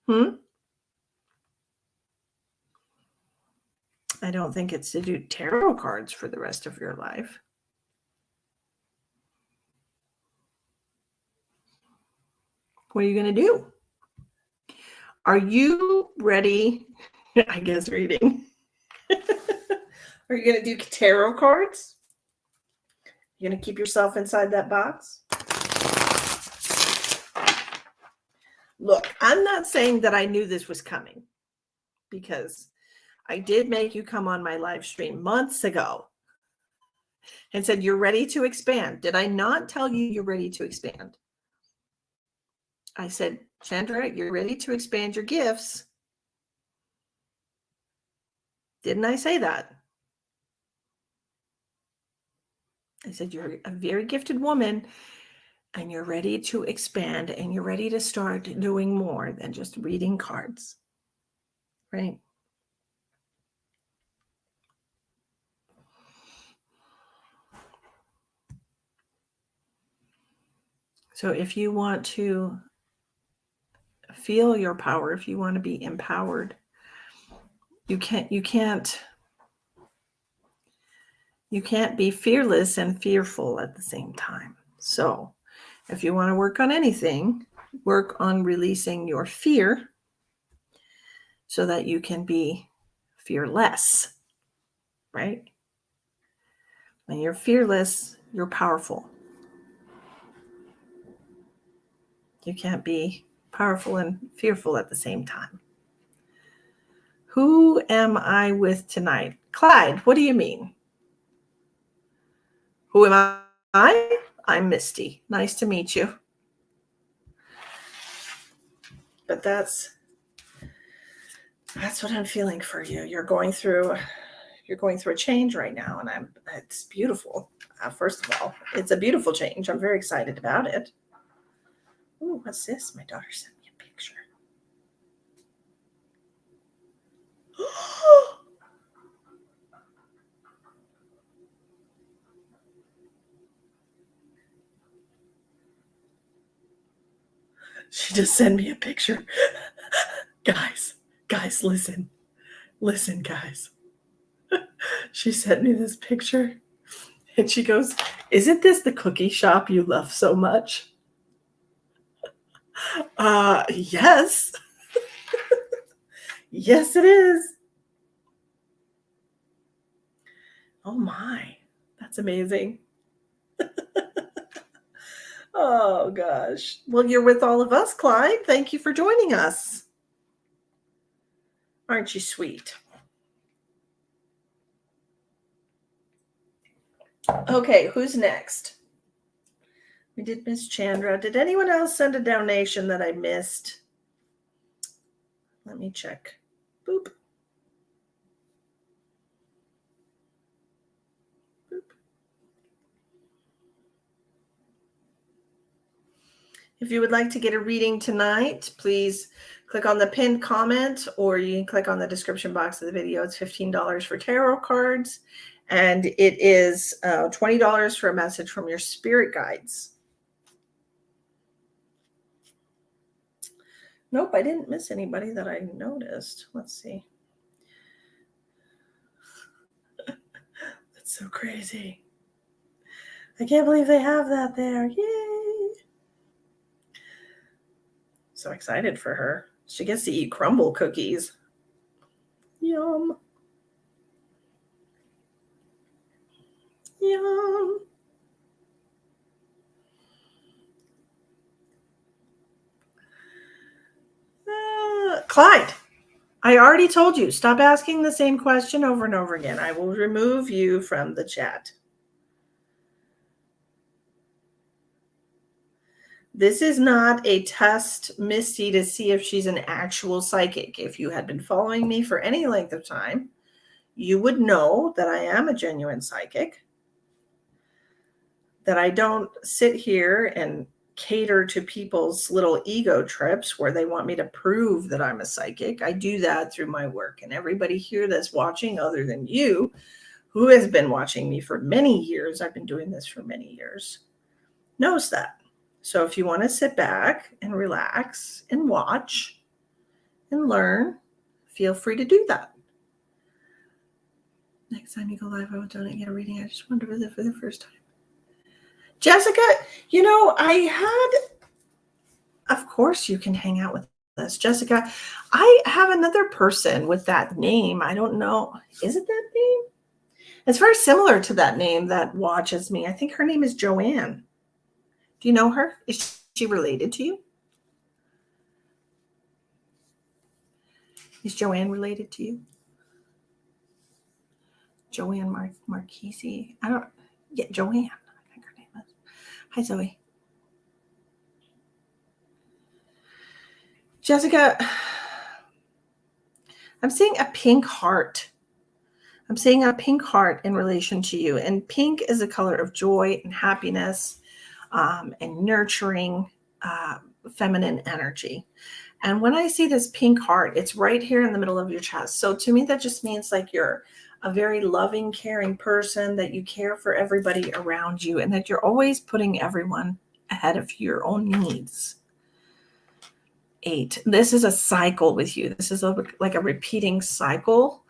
S1: I don't think it's to do tarot cards for the rest of your life. What are you going to do? Are you ready? I guess reading. Are you going to do tarot cards? You're going to keep yourself inside that box? Look, I'm not saying that I knew this was coming, because I did make you come on my live stream months ago and said, you're ready to expand. Did I not tell you you're ready to expand? I said, Chandra, you're ready to expand your gifts. Didn't I say that? I said, you're a very gifted woman and you're ready to expand and you're ready to start doing more than just reading cards, right? So if you want to feel your power, if you want to be empowered, you can't be fearless and fearful at the same time. So if you want to work on anything, work on releasing your fear so that you can be fearless, right? When you're fearless, you're powerful. You can't be powerful and fearful at the same time. Who am I with tonight? Clyde, what do you mean? Who am I? I'm Misty. Nice to meet you. But that's what I'm feeling for you. You're going through a change right now, and it's beautiful. First of all, it's a beautiful change. I'm very excited about it. Ooh, what's this? My daughter sent me a picture. She just sent me a picture. Guys, listen, guys. She sent me this picture and she goes, "Isn't this the cookie shop you love so much?" Yes. Yes, it is. Oh my, that's amazing. Oh gosh. Well, you're with all of us, Clyde. Thank you for joining us. Aren't you sweet? Okay, who's next? We did Miss Chandra. Did anyone else send a donation that I missed? Let me check. Boop. Boop. If you would like to get a reading tonight, please click on the pinned comment, or you can click on the description box of the video. It's $15 for tarot cards, and it is $20 for a message from your spirit guides. Nope, I didn't miss anybody that I noticed. Let's see. That's so crazy. I can't believe they have that there. Yay! So excited for her. She gets to eat crumble cookies. Yum. Yum. Clyde, I already told you, stop asking the same question over and over again. I will remove you from the chat. This is not a test, Misty, to see if she's an actual psychic. If you had been following me for any length of time, you would know that I am a genuine psychic, that I don't sit here and cater to people's little ego trips where they want me to prove that I'm a psychic. I do that through my work. And everybody here that's watching, other than you, who has been watching me for many years, I've been doing this for many years, knows that. So if you want to sit back and relax and watch and learn, feel free to do that. Next time you go live, I will donate, get a reading. I just wanted to visit for the first time. Jessica, of course you can hang out with us. Jessica, I have another person with that name. I don't know. Is it that name? It's very similar to that name that watches me. I think her name is Joanne. Do you know her? Is she related to you? Is Joanne related to you? Joanne Marchese. Joanne. I think her name is. Hi, Zoe. Jessica, I'm seeing a pink heart. I'm seeing a pink heart in relation to you. And pink is a color of joy and happiness, and nurturing, feminine energy. And when I see this pink heart, it's right here in the middle of your chest. So to me, that just means like you're a very loving, caring person, that you care for everybody around you, and that you're always putting everyone ahead of your own needs. 8. This is a cycle with you. This is like a repeating cycle,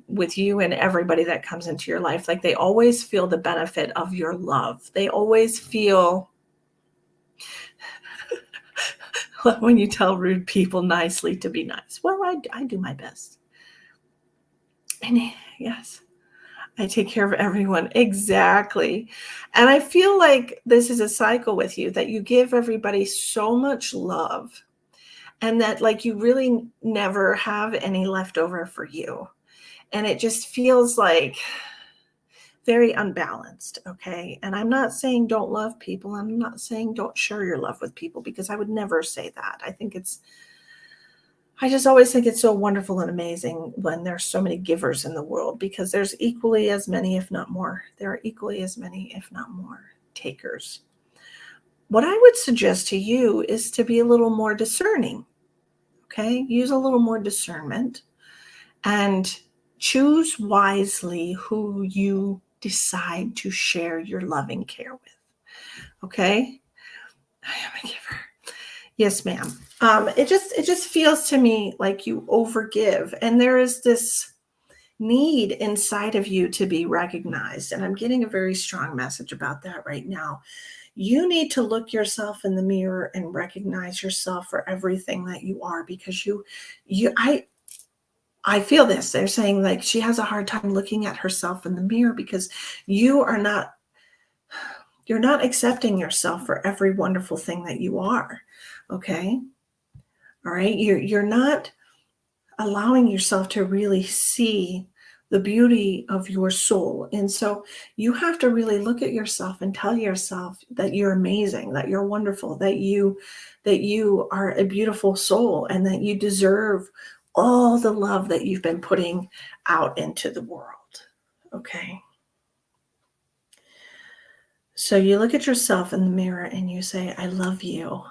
S1: with you and everybody that comes into your life. Like they always feel the benefit of your love. They always feel when you tell rude people nicely to be nice. Well, I do my best. And yes, I take care of everyone. Exactly. And I feel like this is a cycle with you, that you give everybody so much love, and that like you really never have any left over for you. And it just feels like very unbalanced. Okay. And I'm not saying don't love people. I'm not saying don't share your love with people, because I would never say that. I just always think it's so wonderful and amazing when there's so many givers in the world, because there's equally as many, if not more. There are equally as many, if not more, takers. What I would suggest to you is to be a little more discerning. Okay. Use a little more discernment and choose wisely who you decide to share your loving care with. Okay. I am a giver. Yes, ma'am. It just feels to me like you overgive, and there is this need inside of you to be recognized. And I'm getting a very strong message about that right now. You need to look yourself in the mirror and recognize yourself for everything that you are, because I feel this. They're saying like she has a hard time looking at herself in the mirror because you're not accepting yourself for every wonderful thing that you are. Okay. All right. You're not allowing yourself to really see the beauty of your soul. And so you have to really look at yourself and tell yourself that you're amazing, that you're wonderful, that you are a beautiful soul, and that you deserve all the love that you've been putting out into the world. Okay. So you look at yourself in the mirror and you say, I love you.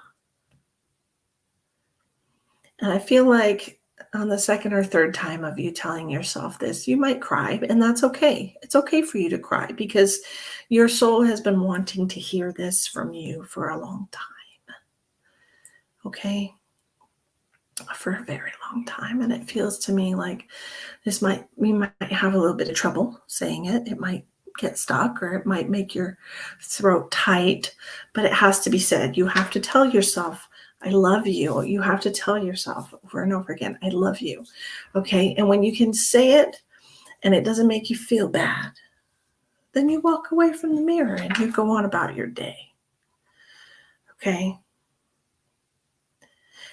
S1: And I feel like on the second or third time of you telling yourself this, you might cry, and that's okay. It's okay for you to cry, because your soul has been wanting to hear this from you for a long time. Okay? For a very long time. And it feels to me like we might have a little bit of trouble saying it. It might get stuck, or it might make your throat tight, but it has to be said. You have to tell yourself, I love you. You have to tell yourself over and over again, I love you. Okay. And when you can say it and it doesn't make you feel bad, then you walk away from the mirror and you go on about your day. Okay.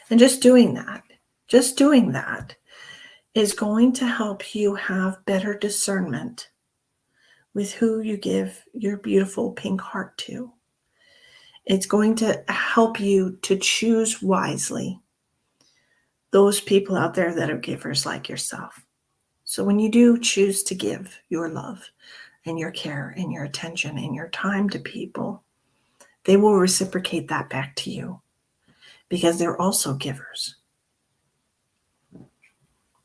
S1: And just doing that is going to help you have better discernment with who you give your beautiful pink heart to. It's going to help you to choose wisely those people out there that are givers like yourself. So when you do choose to give your love and your care and your attention and your time to people, they will reciprocate that back to you, because they're also givers.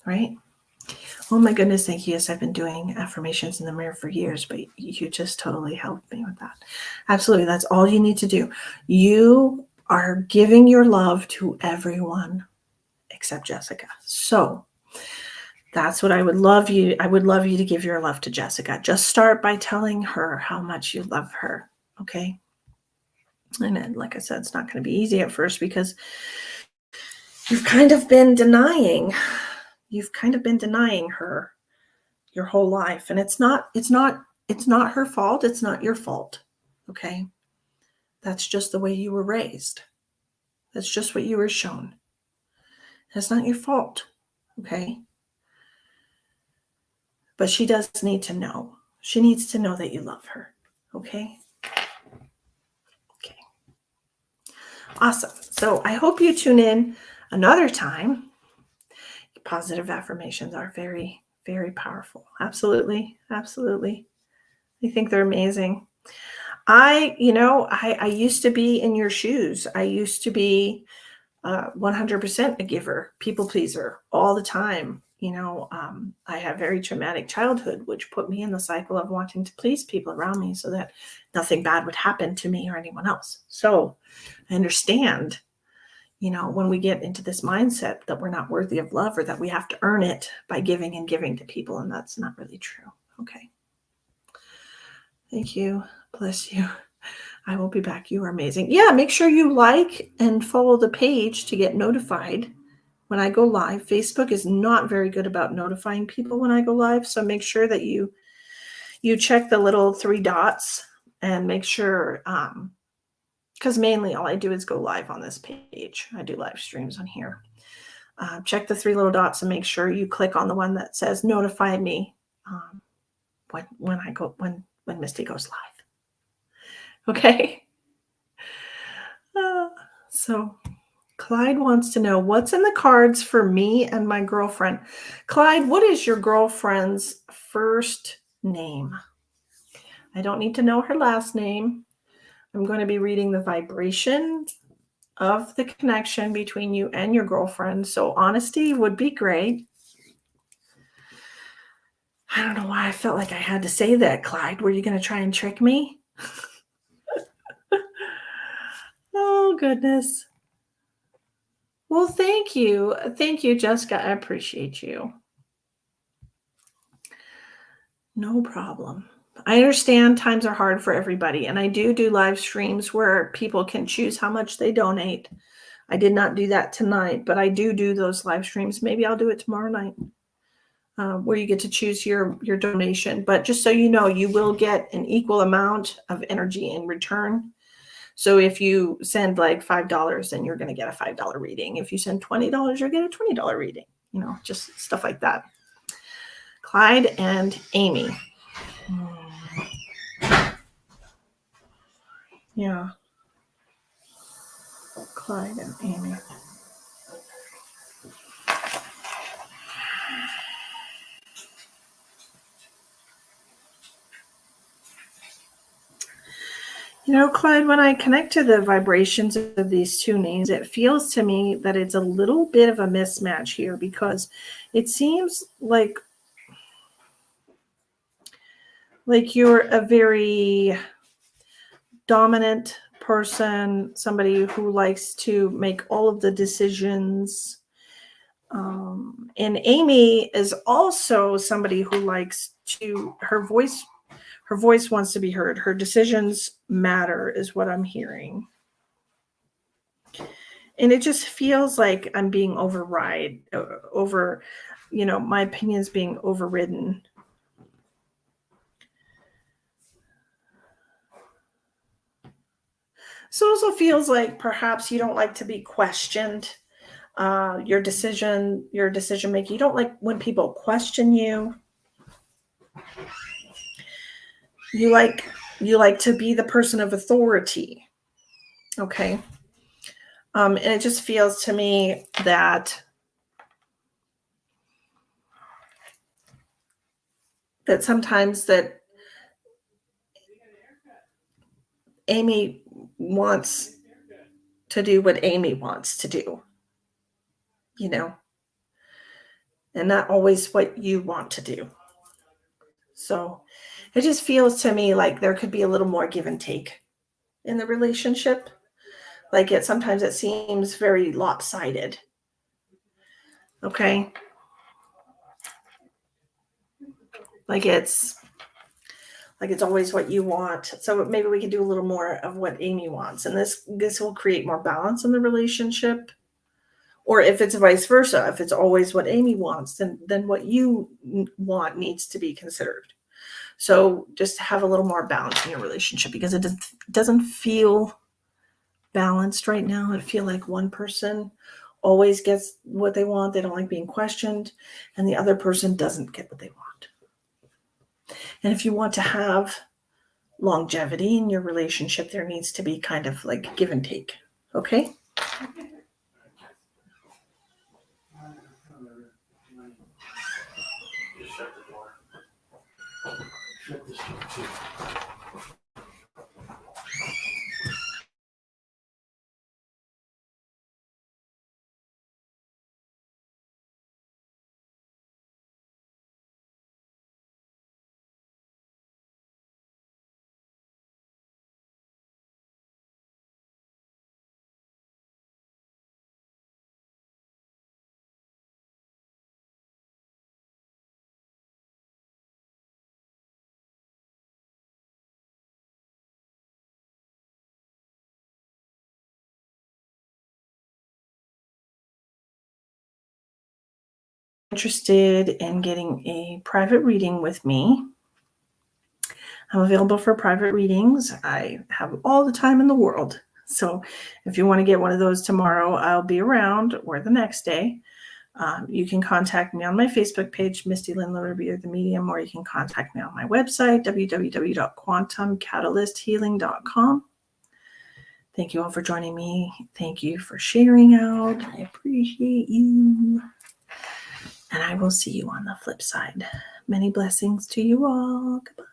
S1: Right? Oh my goodness, thank you. Yes, I've been doing affirmations in the mirror for years, but you just totally helped me with that. Absolutely. That's all you need to do. You are giving your love to everyone except Jessica. So that's what I would love you. I would love you to give your love to Jessica. Just start by telling her how much you love her. Okay. And then, like I said, it's not going to be easy at first, because you've kind of been denying her your whole life. And it's not her fault. It's not your fault. Okay. That's just the way you were raised. That's just what you were shown. That's not your fault. Okay. But she does need to know. She needs to know that you love her. Okay. Okay. Awesome. So I hope you tune in another time. Positive affirmations are very, Very powerful. Absolutely. Absolutely. I think they're amazing. I used to be in your shoes. I used to be 100% a giver, people pleaser all the time. I had very traumatic childhood, which put me in the cycle of wanting to please people around me so that nothing bad would happen to me or anyone else. So I understand, when we get into this mindset that we're not worthy of love or that we have to earn it by giving and giving to people. And that's not really true. Okay. Thank you. Bless you. I will be back. You are amazing. Yeah, make sure you like and follow the page to get notified when I go live. Facebook is not very good about notifying people when I go live, so make sure that you check the little 3 dots and make sure, because mainly all I do is go live on this page. I do live streams on here. Check the 3 little dots and make sure you click on the one that says notify me when Misty goes live. Okay. So Clyde wants to know what's in the cards for me and my girlfriend. Clyde, what is your girlfriend's first name? I don't need to know her last name. I'm going to be reading the vibration of the connection between you and your girlfriend. So honesty would be great. I don't know why I felt like I had to say that, Clyde. Were you going to try and trick me? Oh, goodness. Well, thank you. Thank you, Jessica. I appreciate you. No problem. I understand times are hard for everybody, and I do live streams where people can choose how much they donate. I did not do that tonight, but I do those live streams. Maybe I'll do it tomorrow night, where you get to choose your donation. But just so you know, you will get an equal amount of energy in return. So if you send like $5, then you're going to get a $5 reading. If you send $20, you'll get a $20 reading. Just stuff like that. Clyde and Amy. Yeah. Clyde and Amy. Clyde, when I connect to the vibrations of these 2 names, it feels to me that it's a little bit of a mismatch here, because it seems like you're a very dominant person, somebody who likes to make all of the decisions. And Amy is also somebody who likes to, her voice wants to be heard. Her decisions matter is what I'm hearing. And it just feels like I'm being my opinions being overridden. So it also feels like perhaps you don't like to be questioned. Your decision making. You don't like when people question you. You like to be the person of authority. Okay. And it just feels to me that sometimes that Amy wants to do what Amy wants to do, and not always what you want to do. So it just feels to me like there could be a little more give and take in the relationship. Like sometimes it seems very lopsided. Okay. Like it's always what you want. So maybe we could do a little more of what Amy wants. And this will create more balance in the relationship. Or if it's vice versa, if it's always what Amy wants, then what you want needs to be considered. So just have a little more balance in your relationship, because it doesn't feel balanced right now. I feel like one person always gets what they want. They don't like being questioned, and the other person doesn't get what they want. And if you want to have longevity in your relationship, there needs to be kind of like give and take. Okay? Interested in getting a private reading with me, I'm available for private readings. I have all the time in the world. So if you want to get one of those tomorrow, I'll be around, or the next day. You can contact me on my Facebook page, Misty Lynn Larrabee, or the Medium, or you can contact me on my website, www.quantumcatalysthealing.com. Thank you all for joining me. Thank you for sharing out. I appreciate you. And I will see you on the flip side. Many blessings to you all. Goodbye.